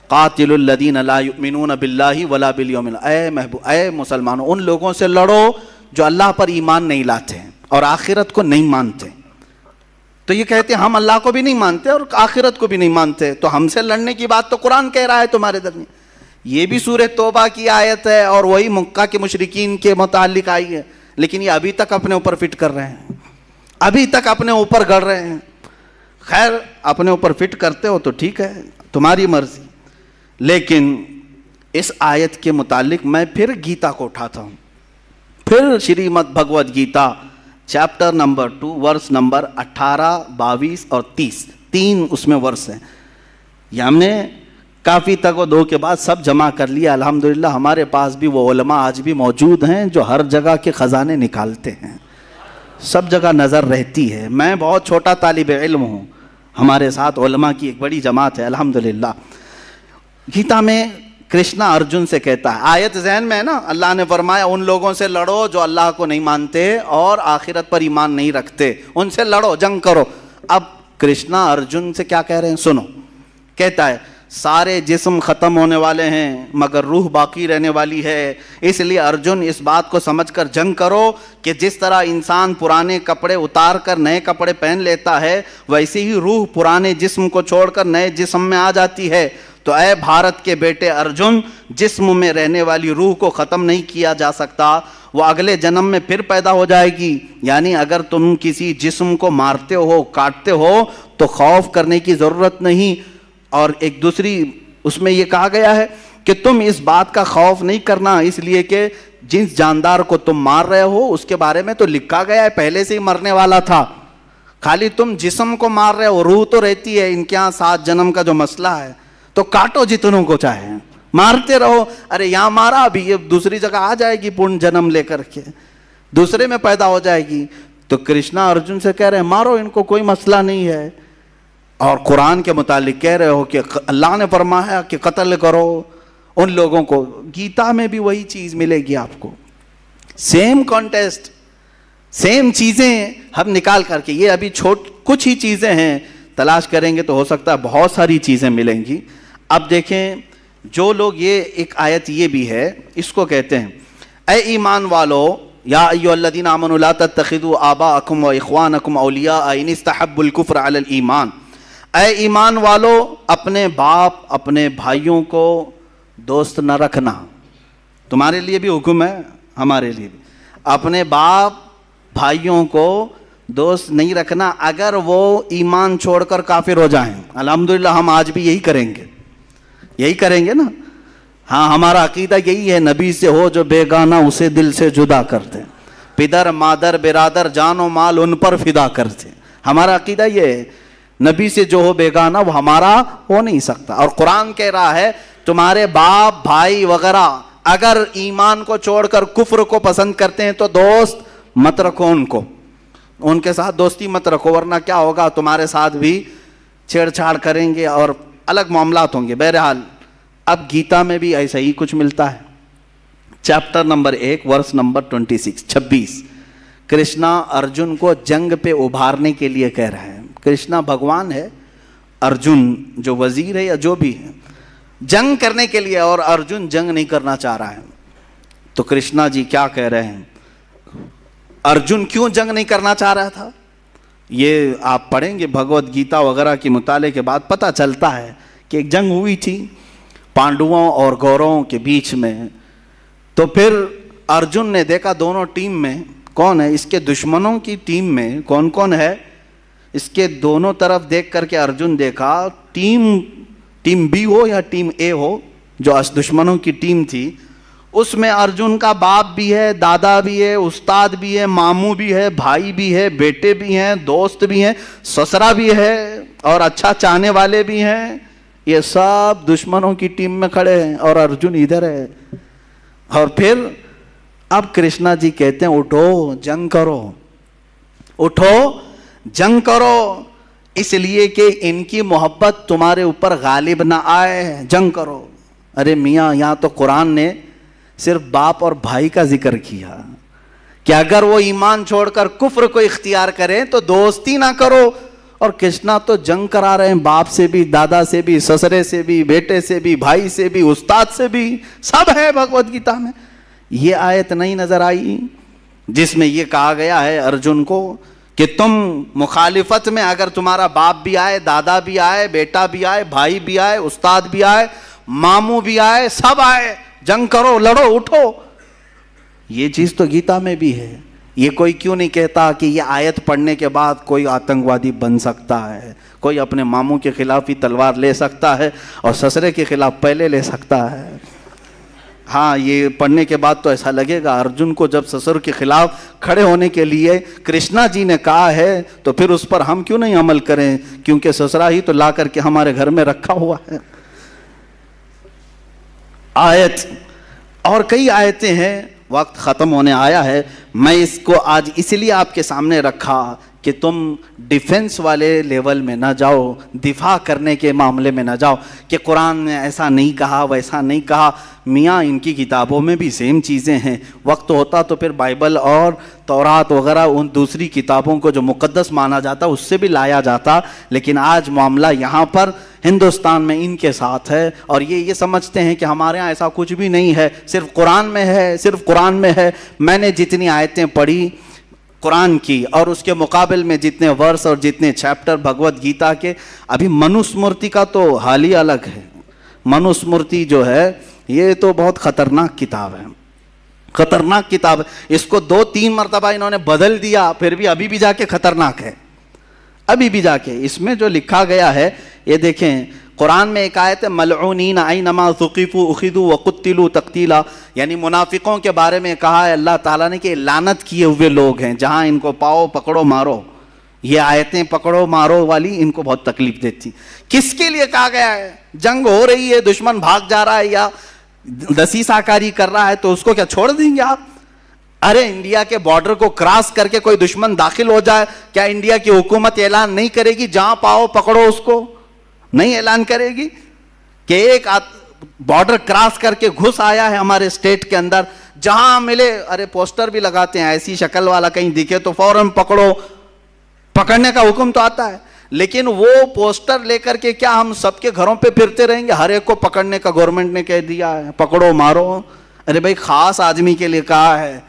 قاتل الذین لا یؤمنون باللہ ولا بالیوم الآخر. اے مسلمانوں، ان لوگوں سے لڑو جو اللہ پر ایمان نہیں لاتے اور آخرت کو نہیں مانتے. تو یہ کہتے ہیں ہم اللہ کو بھی نہیں مانتے اور آخرت کو بھی نہیں مانتے، تو ہم سے لڑنے کی بات تو قرآن کہہ رہا ہے تمہارے درمیان. یہ بھی سورہ توبہ کی آیت ہے اور وہی مکہ کے مشرکین کے متعلق آئی ہے، لیکن یہ ابھی تک اپنے اوپر فٹ کر رہے ہیں، ابھی تک اپنے اوپر گڑ رہے ہیں. خیر اپنے اوپر فٹ کرتے ہو تو ٹھیک ہے، تمہاری مرضی. لیکن اس آیت کے متعلق میں پھر گیتا کو اٹھاتا ہوں، پھر Shrimad Bhagavad Gita chapter number 2 verse number 18، 22 اور 30، 3 اس میں ورس ہیں. یہ ہم نے کافی تک و دو کے بعد سب جمع کر لیا. الحمدللہ ہمارے پاس بھی وہ علماء آج بھی موجود ہیں جو ہر جگہ کے خزانے نکالتے ہیں، سب جگہ نظر رہتی ہے. میں بہت چھوٹا طالب علم ہوں، ہمارے ساتھ علماء کی ایک بڑی جماعت ہے الحمدللہ. گیتا میں کرشنا ارجن سے کہتا ہے، آیت ذہن میں ہے نا، اللہ نے فرمایا ان لوگوں سے لڑو جو اللہ کو نہیں مانتے اور آخرت پر ایمان نہیں رکھتے، ان سے لڑو، جنگ کرو. اب کرشنا ارجن سے کیا کہہ رہے ہیں سنو. کہتا ہے سارے جسم ختم ہونے والے ہیں مگر روح باقی رہنے والی ہے، اس لیے ارجن اس بات کو سمجھ کر جنگ کرو کہ جس طرح انسان پرانے کپڑے اتار کر نئے کپڑے پہن لیتا ہے، ویسے ہی روح پرانے جسم کو چھوڑ کر نئے جسم میں آ جاتی ہے. تو اے بھارت کے بیٹے ارجن، جسم میں رہنے والی روح کو ختم نہیں کیا جا سکتا، وہ اگلے جنم میں پھر پیدا ہو جائے گی. یعنی اگر تم کسی جسم کو مارتے ہو کاٹتے ہو تو خوف کرنے کی ضرورت نہیں. اور ایک دوسری اس میں یہ کہا گیا ہے کہ تم اس بات کا خوف نہیں کرنا اس لیے کہ جس جاندار کو تم مار رہے ہو اس کے بارے میں تو لکھا گیا ہے پہلے سے ہی مرنے والا تھا. خالی تم جسم کو مار رہے ہو, روح تو رہتی ہے. ان کے یہاں 7 جنم کا جو مسئلہ ہے تو کاٹو جتنوں کو چاہے, مارتے رہو. ارے یہاں مارا, ابھی یہ دوسری جگہ آ جائے گی پورن جنم لے کر کے, دوسرے میں پیدا ہو جائے گی. تو کرشنا ارجن سے کہہ رہے ہیں مارو ان کو, کوئی مسئلہ نہیں ہے. اور قرآن کے متعلق کہہ رہے ہو کہ اللہ نے فرمایا کہ قتل کرو ان لوگوں کو. گیتا میں بھی وہی چیز ملے گی آپ کو, سیم کانٹیسٹ, سیم چیزیں ہم نکال کر کے. یہ ابھی کچھ ہی چیزیں ہیں, تلاش کریں گے تو ہو سکتا ہے بہت ساری چیزیں ملیں گی. اب دیکھیں جو لوگ, یہ ایک آیت یہ بھی ہے, اس کو کہتے ہیں اے ایمان والو یا ایھا الذین آمنوا لا تتخذوا آباءکم واخوانکم اولیاء ان استحبوا الکفر علی الایمان. اے ایمان والو اپنے باپ اپنے بھائیوں کو دوست نہ رکھنا. تمہارے لیے بھی حکم ہے, ہمارے لیے بھی. اپنے باپ بھائیوں کو دوست نہیں رکھنا اگر وہ ایمان چھوڑ کر کافر ہو جائیں. الحمدللہ ہم آج بھی یہی کریں گے نا. ہاں ہمارا عقیدہ یہی ہے, نبی سے ہو جو بیگانہ اسے دل سے جدا کرتے, پدر مادر برادر جان و مال ان پر فدا کرتے. ہمارا عقیدہ یہ ہے, نبی سے جو ہو بیگانہ وہ ہمارا ہو نہیں سکتا. اور قرآن کہہ رہا ہے تمہارے باپ بھائی وغیرہ اگر ایمان کو چھوڑ کر کفر کو پسند کرتے ہیں تو دوست مت رکھو ان کو, ان کے ساتھ دوستی مت رکھو, ورنہ کیا ہوگا تمہارے ساتھ بھی چھیڑ چھاڑ کریں گے اور الگ معاملات ہوں گے. بہرحال اب گیتا میں بھی ایسا ہی کچھ ملتا ہے. Chapter number 1 verse number 26 Krishna Arjun کو جنگ پہ ابھارنے کے لیے کہہ رہے ہیں. کرشنا بھگوان ہے, ارجن جو وزیر ہے یا جو بھی ہے جنگ کرنے کے لیے, اور ارجن جنگ نہیں کرنا چاہ رہا ہے. تو کرشنا جی کیا کہہ رہے ہیں, ارجن کیوں جنگ نہیں کرنا چاہ رہا تھا؟ یہ آپ پڑھیں گے بھگوت گیتا وغیرہ کے مطالعے کے بعد پتہ چلتا ہے کہ ایک جنگ ہوئی تھی پانڈووں اور گوروں کے بیچ میں. تو پھر ارجن نے دیکھا دونوں ٹیم میں کون ہے, اس کے دشمنوں کی ٹیم میں کون کون ہے. اس کے دونوں طرف دیکھ کر کے ارجن دیکھا ٹیم بی ہو یا ٹیم اے ہو, جو دشمنوں کی ٹیم تھی اس میں ارجن کا باپ بھی ہے, دادا بھی ہے, استاد بھی ہے, ماموں بھی ہے, بھائی بھی ہے, بیٹے بھی ہیں, دوست بھی ہیں, سسرا بھی ہے اور اچھا چاہنے والے بھی ہیں. یہ سب دشمنوں کی ٹیم میں کھڑے ہیں اور ارجن ادھر ہے. اور پھر اب کرشنا جی کہتے ہیں اٹھو جنگ کرو, اٹھو جنگ کرو, اس لیے کہ ان کی محبت تمہارے اوپر غالب نہ آئے, جنگ کرو. ارے میاں یہاں تو قرآن نے صرف باپ اور بھائی کا ذکر کیا کہ اگر وہ ایمان چھوڑ کر کفر کو اختیار کریں تو دوستی نہ کرو. اور کرشنا تو جنگ کرا رہے ہیں باپ سے بھی, دادا سے بھی, سسرے سے بھی, بیٹے سے بھی, بھائی سے بھی, استاد سے بھی, سب ہے بھگوت گیتا میں. یہ آیت نہیں نظر آئی جس میں یہ کہا گیا ہے ارجن کو کہ تم مخالفت میں اگر تمہارا باپ بھی آئے, دادا بھی آئے, بیٹا بھی آئے, بھائی بھی آئے, استاد بھی آئے, ماموں بھی آئے, سب آئے, جنگ کرو, لڑو, اٹھو. یہ چیز تو گیتا میں بھی ہے. یہ کوئی کیوں نہیں کہتا کہ یہ آیت پڑھنے کے بعد کوئی آتنکوادی بن سکتا ہے, کوئی اپنے ماموں کے خلاف ہی تلوار لے سکتا ہے اور سسرے کے خلاف پہلے لے سکتا ہے. ہاں یہ پڑھنے کے بعد تو ایسا لگے گا ارجن کو جب سسر کے خلاف کھڑے ہونے کے لیے کرشنا جی نے کہا ہے تو پھر اس پر ہم کیوں نہیں عمل کریں, کیونکہ سسرا ہی تو لا کر کے ہمارے گھر میں رکھا ہوا ہے. آیت اور کئی آیتیں ہیں, وقت ختم ہونے آیا ہے. میں اس کو آج اس لیے آپ کے سامنے رکھا کہ تم ڈیفنس والے لیول میں نہ جاؤ, دفاع کرنے کے معاملے میں نہ جاؤ کہ قرآن نے ایسا نہیں کہا ویسا نہیں کہا. میاں ان کی کتابوں میں بھی سیم چیزیں ہیں. وقت ہوتا تو پھر بائبل اور تورات وغیرہ ان دوسری کتابوں کو جو مقدس مانا جاتا اس سے بھی لایا جاتا, لیکن آج معاملہ یہاں پر ہندوستان میں ان کے ساتھ ہے اور یہ سمجھتے ہیں کہ ہمارے ہاں ایسا کچھ بھی نہیں ہے, صرف قرآن میں ہے, صرف قرآن میں ہے. میں نے جتنی آیتیں پڑھی قرآن کی اور اس کے مقابل میں جتنے ورس اور جتنے چیپٹر بھگوت گیتا کے, ابھی منوسمرتی کا تو حال ہی الگ ہے. منوسمرتی جو ہے یہ تو بہت خطرناک کتاب ہے, خطرناک کتاب ہے. اس کو 2-3 مرتبہ انہوں نے بدل دیا, پھر بھی ابھی بھی جا کے خطرناک ہے. ابھی بھی جا کے اس میں جو لکھا گیا ہے یہ دیکھیں. قرآن میں ایک آیت ہے ملعونین اینما ثقفوا اخذوا وقتلوا تقتیلا, یعنی منافقوں کے بارے میں کہا ہے اللہ تعالیٰ نے کہ لعنت کیے ہوئے لوگ ہیں, جہاں ان کو پاؤ پکڑو مارو. یہ آیتیں پکڑو مارو والی ان کو بہت تکلیف دیتی. کس کے لیے کہا گیا ہے؟ جنگ ہو رہی ہے, دشمن بھاگ جا رہا ہے یا دسیسہ کاری کر رہا ہے تو اس کو کیا چھوڑ دیں گے آپ؟ ارے انڈیا کے بارڈر کو کراس کر کے کوئی دشمن داخل ہو جائے, کیا انڈیا کی حکومت اعلان نہیں کرے گی جہاں پاؤ پکڑو اس کو؟ نہیں اعلان کرے گی کہ ایک بارڈر کراس کر کے گھس آیا ہے ہمارے اسٹیٹ کے اندر, جہاں ملے ارے پوسٹر بھی لگاتے ہیں ایسی شکل والا کہیں دکھے تو فوراً پکڑو, پکڑنے کا حکم تو آتا ہے. لیکن وہ پوسٹر لے کر کے کیا ہم سب کے گھروں پہ پھرتے رہیں گے؟ ہر ایک کو پکڑنے کا گورنمنٹ نے کہہ دیا ہے, پکڑو مارو. ارے بھائی خاص آدمی کے لیے کہا ہے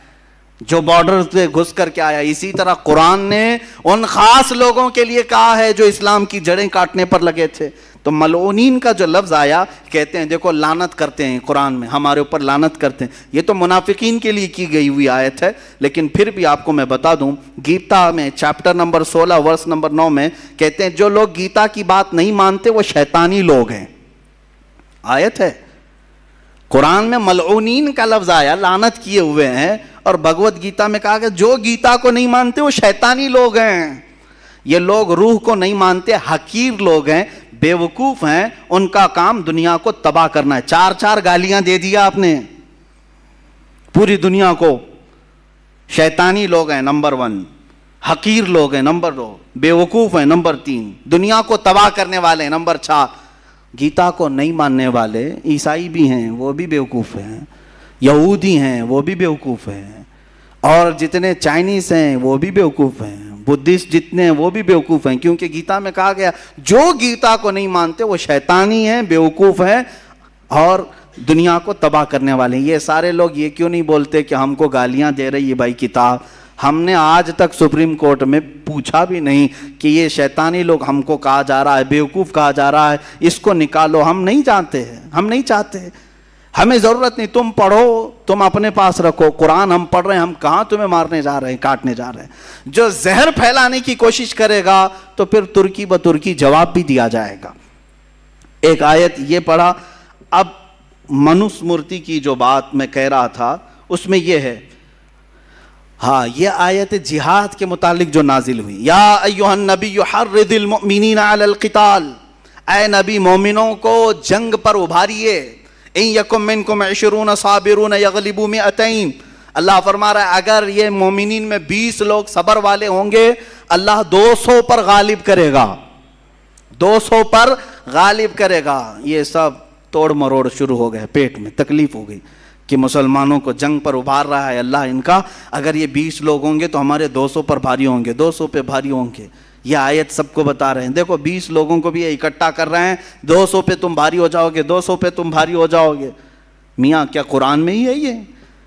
جو بارڈر سے گھس کر کے آیا. اسی طرح قرآن نے ان خاص لوگوں کے لیے کہا ہے جو اسلام کی جڑیں کاٹنے پر لگے تھے. تو ملعونین کا جو لفظ آیا, کہتے ہیں دیکھو لعنت کرتے ہیں قرآن میں, ہمارے اوپر لعنت کرتے ہیں. یہ تو منافقین کے لیے کی گئی ہوئی آیت ہے, لیکن پھر بھی آپ کو میں بتا دوں گیتا میں چیپٹر نمبر 16 ورس نمبر 9 میں کہتے ہیں جو لوگ گیتا کی بات نہیں مانتے وہ شیطانی لوگ ہیں. آیت ہے قرآن میں ملعونین کا لفظ آیا, لعنت کیے ہوئے ہیں, اور بھگوت گیتا میں کہا کہ جو گیتا کو نہیں مانتے وہ شیطانی لوگ ہیں. یہ لوگ روح کو نہیں مانتے, حقیر لوگ ہیں, بے وقوف ہیں, ان کا کام دنیا کو تباہ کرنا ہے. 4 گالیاں دے دیا آپ نے پوری دنیا کو. شیطانی لوگ ہیں نمبر 1, حقیر لوگ ہیں نمبر 2, بے وقوف ہیں نمبر 3, دنیا کو تباہ کرنے والے ہیں نمبر 4. گیتا کو نہیں ماننے والے عیسائی بھی ہیں, وہ بھی بے وقوف ہیں, یہودی ہیں وہ بھی بے وقوف ہیں, اور جتنے چائنیز ہیں وہ بھی بے وقوف ہیں, بدھسٹ جتنے ہیں وہ بھی بے وقوف ہیں. کیونکہ گیتا میں کہا گیا جو گیتا کو نہیں مانتے وہ شیطانی ہیں, بے وقوف ہیں, اور دنیا کو تباہ کرنے والے ہیں. یہ سارے لوگ یہ کیوں نہیں بولتے کہ ہم کو گالیاں دے رہی ہے بھائی کتاب؟ ہم نے آج تک سپریم کورٹ میں پوچھا بھی نہیں کہ یہ شیطانی لوگ ہم کو کہا جا رہا ہے, بیوقوف کہا جا رہا ہے, اس کو نکالو. ہم نہیں جانتے ہیں, ہم نہیں چاہتے, ہمیں ضرورت نہیں. تم پڑھو, تم اپنے پاس رکھو. قرآن ہم پڑھ رہے ہیں, ہم کہاں تمہیں مارنے جا رہے ہیں, کاٹنے جا رہے ہیں. جو زہر پھیلانے کی کوشش کرے گا تو پھر ترکی بترکی جواب بھی دیا جائے گا. ایک آیت یہ پڑھا. اب منوس مورتی کی جو بات میں کہہ رہا تھا اس میں یہ ہے, ہاں یہ آیت جہاد کے متعلق جو نازل ہوئی, یا ایھا النبی حرض المؤمنین علی القتال, اے نبی مومنوں کو جنگ پر ابھاریے. ان یکم منکم 20 صابرون یغلبوا 200. اللہ فرما رہا ہے اگر یہ مومنین میں 20 لوگ صبر والے ہوں گے اللہ 200 پر غالب کرے گا, 200 پر غالب کرے گا. یہ سب توڑ مروڑ شروع ہو گئے, پیٹ میں تکلیف ہو گئی کہ مسلمانوں کو جنگ پر ابھار رہا ہے اللہ ان کا. اگر یہ 20 لوگ ہوں گے تو ہمارے 200 پر بھاری ہوں گے, 200 پہ بھاری ہوں گے. یہ آیت سب کو بتا رہے ہیں دیکھو 20 لوگوں کو بھی یہ اکٹھا کر رہے ہیں, 200 پہ تم بھاری ہو جاؤ گے, 200 پہ تم بھاری ہو جاؤ گے. میاں کیا قرآن میں ہی ہے یہ؟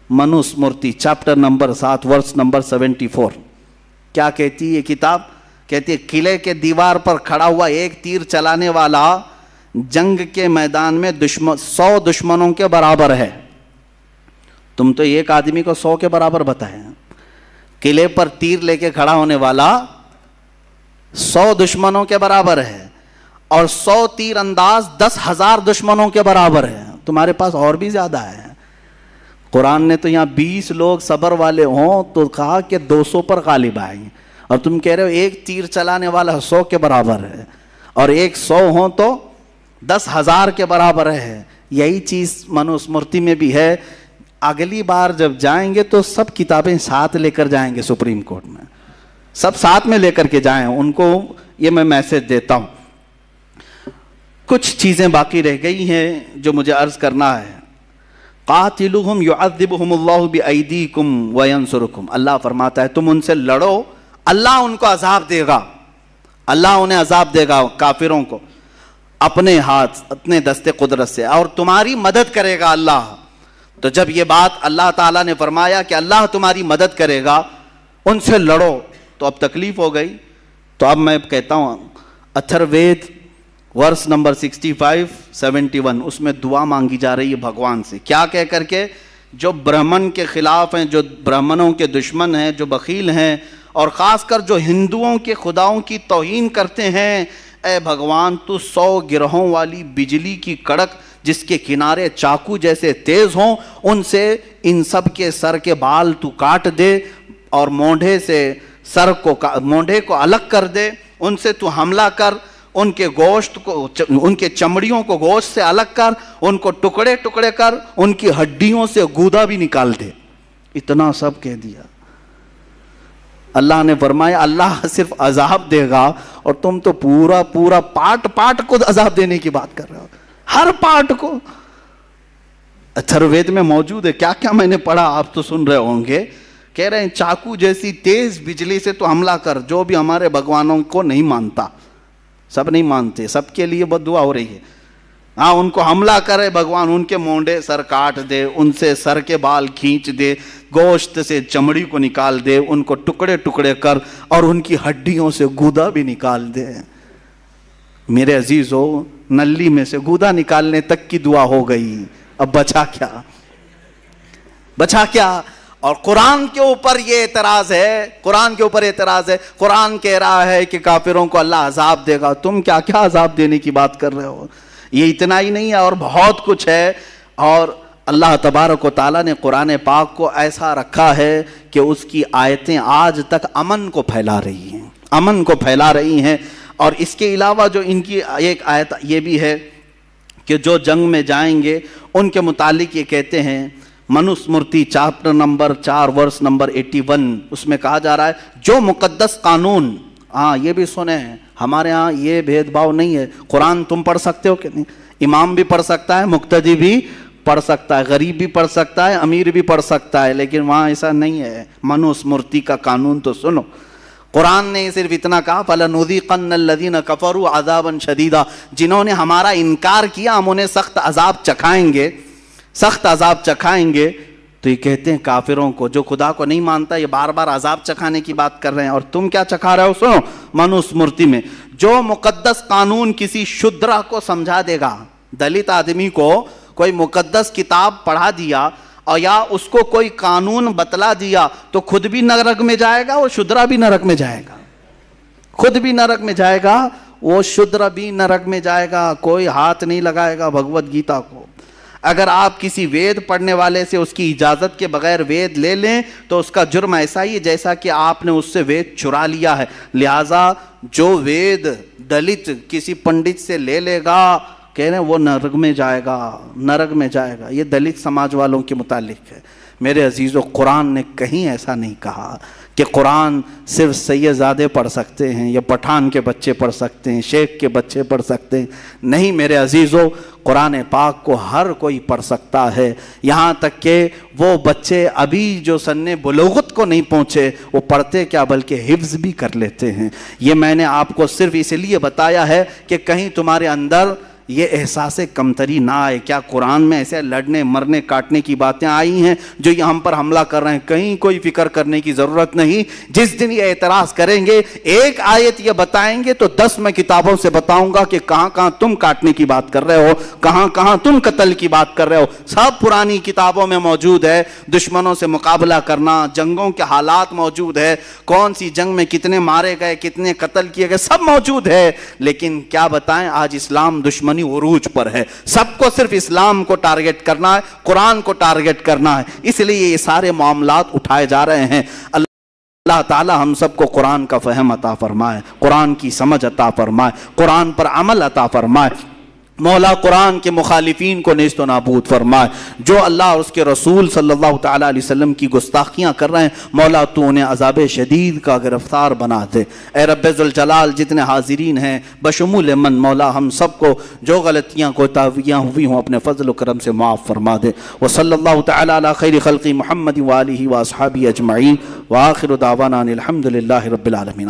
منوس مورتی چیپٹر نمبر 7 ورس نمبر 74 کیا کہتی ہے یہ کتاب؟ کہتی ہے قلعے کے دیوار پر کھڑا ہوا ایک تیر چلانے والا جنگ کے میدان میں 100 دشمنوں کے برابر ہے. تم تو ایک آدمی کو 100 کے برابر بتائے. قلعے پر تیر لے کے کھڑا ہونے والا 100 دشمنوں کے برابر ہے, اور 100 تیر انداز 10,000 دشمنوں کے برابر ہے. تمہارے پاس اور بھی زیادہ ہے. قرآن نے تو یہاں 20 لوگ صبر والے ہوں تو کہا کہ 200 پر غالب آئیں, اور تم کہہ رہے ہو ایک تیر چلانے والا 100 کے برابر ہے, اور ایک 100 ہوں تو 10,000 کے برابر ہے. یہی چیز منوس مورتی میں بھی ہے. اگلی بار جب جائیں گے تو سب کتابیں ساتھ لے کر جائیں گے سپریم کورٹ میں, سب ساتھ میں لے کر کے جائیں. ان کو یہ میں میسج دیتا ہوں. کچھ چیزیں باقی رہ گئی ہیں جو مجھے عرض کرنا ہے. قاتلوہم یعذبہم اللہ بایدیکم وینصرکم. اللہ فرماتا ہے تم ان سے لڑو, اللہ ان کو عذاب دے گا, اللہ انہیں عذاب دے گا کافروں کو اپنے ہاتھ اپنے دستے قدرت سے, اور تمہاری مدد کرے گا اللہ. تو جب یہ بات اللہ تعالیٰ نے فرمایا کہ اللہ تمہاری مدد کرے گا, ان سے لڑو, تو اب تکلیف ہو گئی. تو اب میں کہتا ہوں اتھر وید ورس نمبر 65-71 اس میں دعا مانگی جا رہی ہے بھگوان سے. کیا کہہ کر کے جو برہمن کے خلاف ہیں، جو برہمنوں کے دشمن ہیں، جو بخیل ہیں، اور خاص کر جو ہندوؤں کے خداؤں کی توہین کرتے ہیں، اے بھگوان تو 100 گرہوں والی بجلی کی کڑک جس کے کنارے چاقو جیسے تیز ہوں، ان سے ان سب کے سر کے بال تو کاٹ دے، اور مونڈھے سے مونڈھے کو الگ کر دے، ان سے تو حملہ کر، ان کے گوشت کو، ان کے چمڑیوں کو گوشت سے الگ کر، ان کو ٹکڑے ٹکڑے کر، ان کی ہڈیوں سے گودا بھی نکال دے۔ اتنا سب کہہ دیا۔ اللہ نے فرمایا اللہ صرف عذاب دے گا، اور تم تو پورا پارٹ کو عذاب دینے کی بات کر رہے ہو، ہر پارٹ کو۔ اتھروید میں موجود ہے، کیا کیا میں نے پڑھا، آپ تو سن رہے ہوں گے۔ کہہ رہے ہیں چاقو جیسی تیز بجلی سے تو حملہ کر، جو بھی ہمارے بھگوانوں کو نہیں مانتا، سب نہیں مانتے، سب کے لیے بد دعا ہو رہی ہے، ہاں ان کو حملہ کرے بھگوان، ان کے مونڈے سر کاٹ دے، ان سے سر کے بال کھینچ دے، گوشت سے چمڑی کو نکال دے، ان کو ٹکڑے ٹکڑے کر، اور ان کی ہڈیوں سے گودا بھی نکال دے۔ میرے عزیزو، نلی میں سے گودا نکالنے تک کی دعا ہو گئی، اب بچا کیا؟ بچا کیا؟ اور قرآن کے اوپر یہ اعتراض ہے، قرآن کے اوپر اعتراض ہے، قرآن کہہ رہا ہے کہ کافروں کو اللہ عذاب دے گا، تم کیا کیا عذاب دینے کی بات کر رہے ہو؟ یہ اتنا ہی نہیں ہے، اور بہت کچھ ہے۔ اور اللہ تبارک و تعالیٰ نے قرآن پاک کو ایسا رکھا ہے کہ اس کی آیتیں آج تک امن کو پھیلا رہی ہیں، امن کو پھیلا رہی ہیں۔ اور اس کے علاوہ جو ان کی ایک آیت یہ بھی ہے کہ جو جنگ میں جائیں گے ان کے متعلق یہ کہتے ہیں، Manusmriti chapter number 4 verse number 81، اس میں کہا جا رہا ہے جو مقدس قانون، ہاں یہ بھی سنیں، ہمارے ہاں یہ بھید بھاؤ نہیں ہے، قرآن تم پڑھ سکتے ہو کہ نہیں؟ امام بھی پڑھ سکتا ہے، مقتدی بھی پڑھ سکتا ہے، غریب بھی پڑھ سکتا ہے، امیر بھی پڑھ سکتا ہے، لیکن وہاں ایسا نہیں ہے۔ منوسمرتی کا قانون تو سنو، قرآن نے صرف اتنا کہا فَلَنُذِيقَنَّ الَّذِينَ كَفَرُوا عَذَابًا شَدِيدًا، جنہوں نے ہمارا انکار کیا ہم انہیں سخت عذاب چکھائیں گے، سخت عذاب چکھائیں گے۔ تو یہ کہتے ہیں کافروں کو، جو خدا کو نہیں مانتا، یہ بار بار عذاب چکھانے کی بات کر رہے ہیں، اور تم کیا چکھا رہے ہو؟ سنو، منوسمرتی میں جو مقدس قانون کسی شودرا کو سمجھا دے گا، دلت آدمی کو کوئی مقدس کتاب پڑھا دیا اور یا اس کو کوئی قانون بتلا دیا، تو خود بھی نرک میں جائے گا، وہ شودرا بھی نرک میں جائے گا، خود بھی نرک میں جائے گا، وہ شودرا بھی نرک میں جائے گا، کوئی ہاتھ نہیں لگائے گا بھگوت گیتا کو۔ اگر آپ کسی وید پڑھنے والے سے اس کی اجازت کے بغیر وید لے لیں تو اس کا جرم ایسا ہی ہے جیسا کہ آپ نے اس سے وید چرا لیا ہے۔ لہٰذا جو وید دلت کسی پنڈت سے لے لے گا، کہہ رہے ہیں وہ نرک میں جائے گا، نرک میں جائے گا۔ یہ دلت سماج والوں کے متعلق ہے۔ میرے عزیزو، قرآن نے کہیں ایسا نہیں کہا کہ قرآن صرف سید زادے پڑھ سکتے ہیں یا پٹھان کے بچے پڑھ سکتے ہیں، شیخ کے بچے پڑھ سکتے ہیں۔ نہیں میرے عزیزو، قرآن پاک کو ہر کوئی پڑھ سکتا ہے، یہاں تک کہ وہ بچے ابھی جو سن بلوغت کو نہیں پہنچے، وہ پڑھتے کیا بلکہ حفظ بھی کر لیتے ہیں۔ یہ میں نے آپ کو صرف اس لیے بتایا ہے کہ کہیں تمہارے اندر یہ احساس کمتری نہ آئے۔ کیا قرآن میں ایسے لڑنے مرنے کاٹنے کی باتیں آئی ہیں جو یہ ہم پر حملہ کر رہے ہیں؟ کہیں کوئی فکر کرنے کی ضرورت نہیں۔ جس دن یہ اعتراض کریں گے، ایک آیت یہ بتائیں گے تو 10 میں کتابوں سے بتاؤں گا کہ کہاں کہاں تم کاٹنے کی بات کر رہے ہو، کہاں کہاں تم قتل کی بات کر رہے ہو۔ سب پرانی کتابوں میں موجود ہے، دشمنوں سے مقابلہ کرنا، جنگوں کے حالات موجود ہے، کون سی جنگ میں کتنے مارے گئے، کتنے قتل کیے گئے، سب موجود ہے۔ لیکن کیا بتائیں، آج اسلام دشمنی عروج پر ہے۔ سب کو صرف اسلام کو ٹارگٹ کرنا ہے، قرآن کو ٹارگٹ کرنا ہے، اس لیے یہ سارے معاملات اٹھائے جا رہے ہیں۔ اللہ تعالی ہم سب کو قرآن کا فہم عطا فرمائے، قرآن کی سمجھ عطا فرمائے، قرآن پر عمل عطا فرمائے۔ مولا قرآن کے مخالفین کو نیست و نابود فرمائے۔ جو اللہ اور اس کے رسول صلی اللہ تعالیٰ علیہ وسلم کی گستاخیاں کر رہے ہیں، مولا تو انہیں عذاب شدید کا گرفتار بنا دے۔ اے رب ذوالجلال، جتنے حاضرین ہیں بشمول من، مولا ہم سب کو جو غلطیاں کوتاہیاں ہوئی ہوں اپنے فضل و کرم سے معاف فرما دے۔ وصلی اللہ تعالیٰ علی خیر خلق محمد وآلہ واصحابہ اجمعین، وآخر دعوانا الحمد للہ رب العالمین۔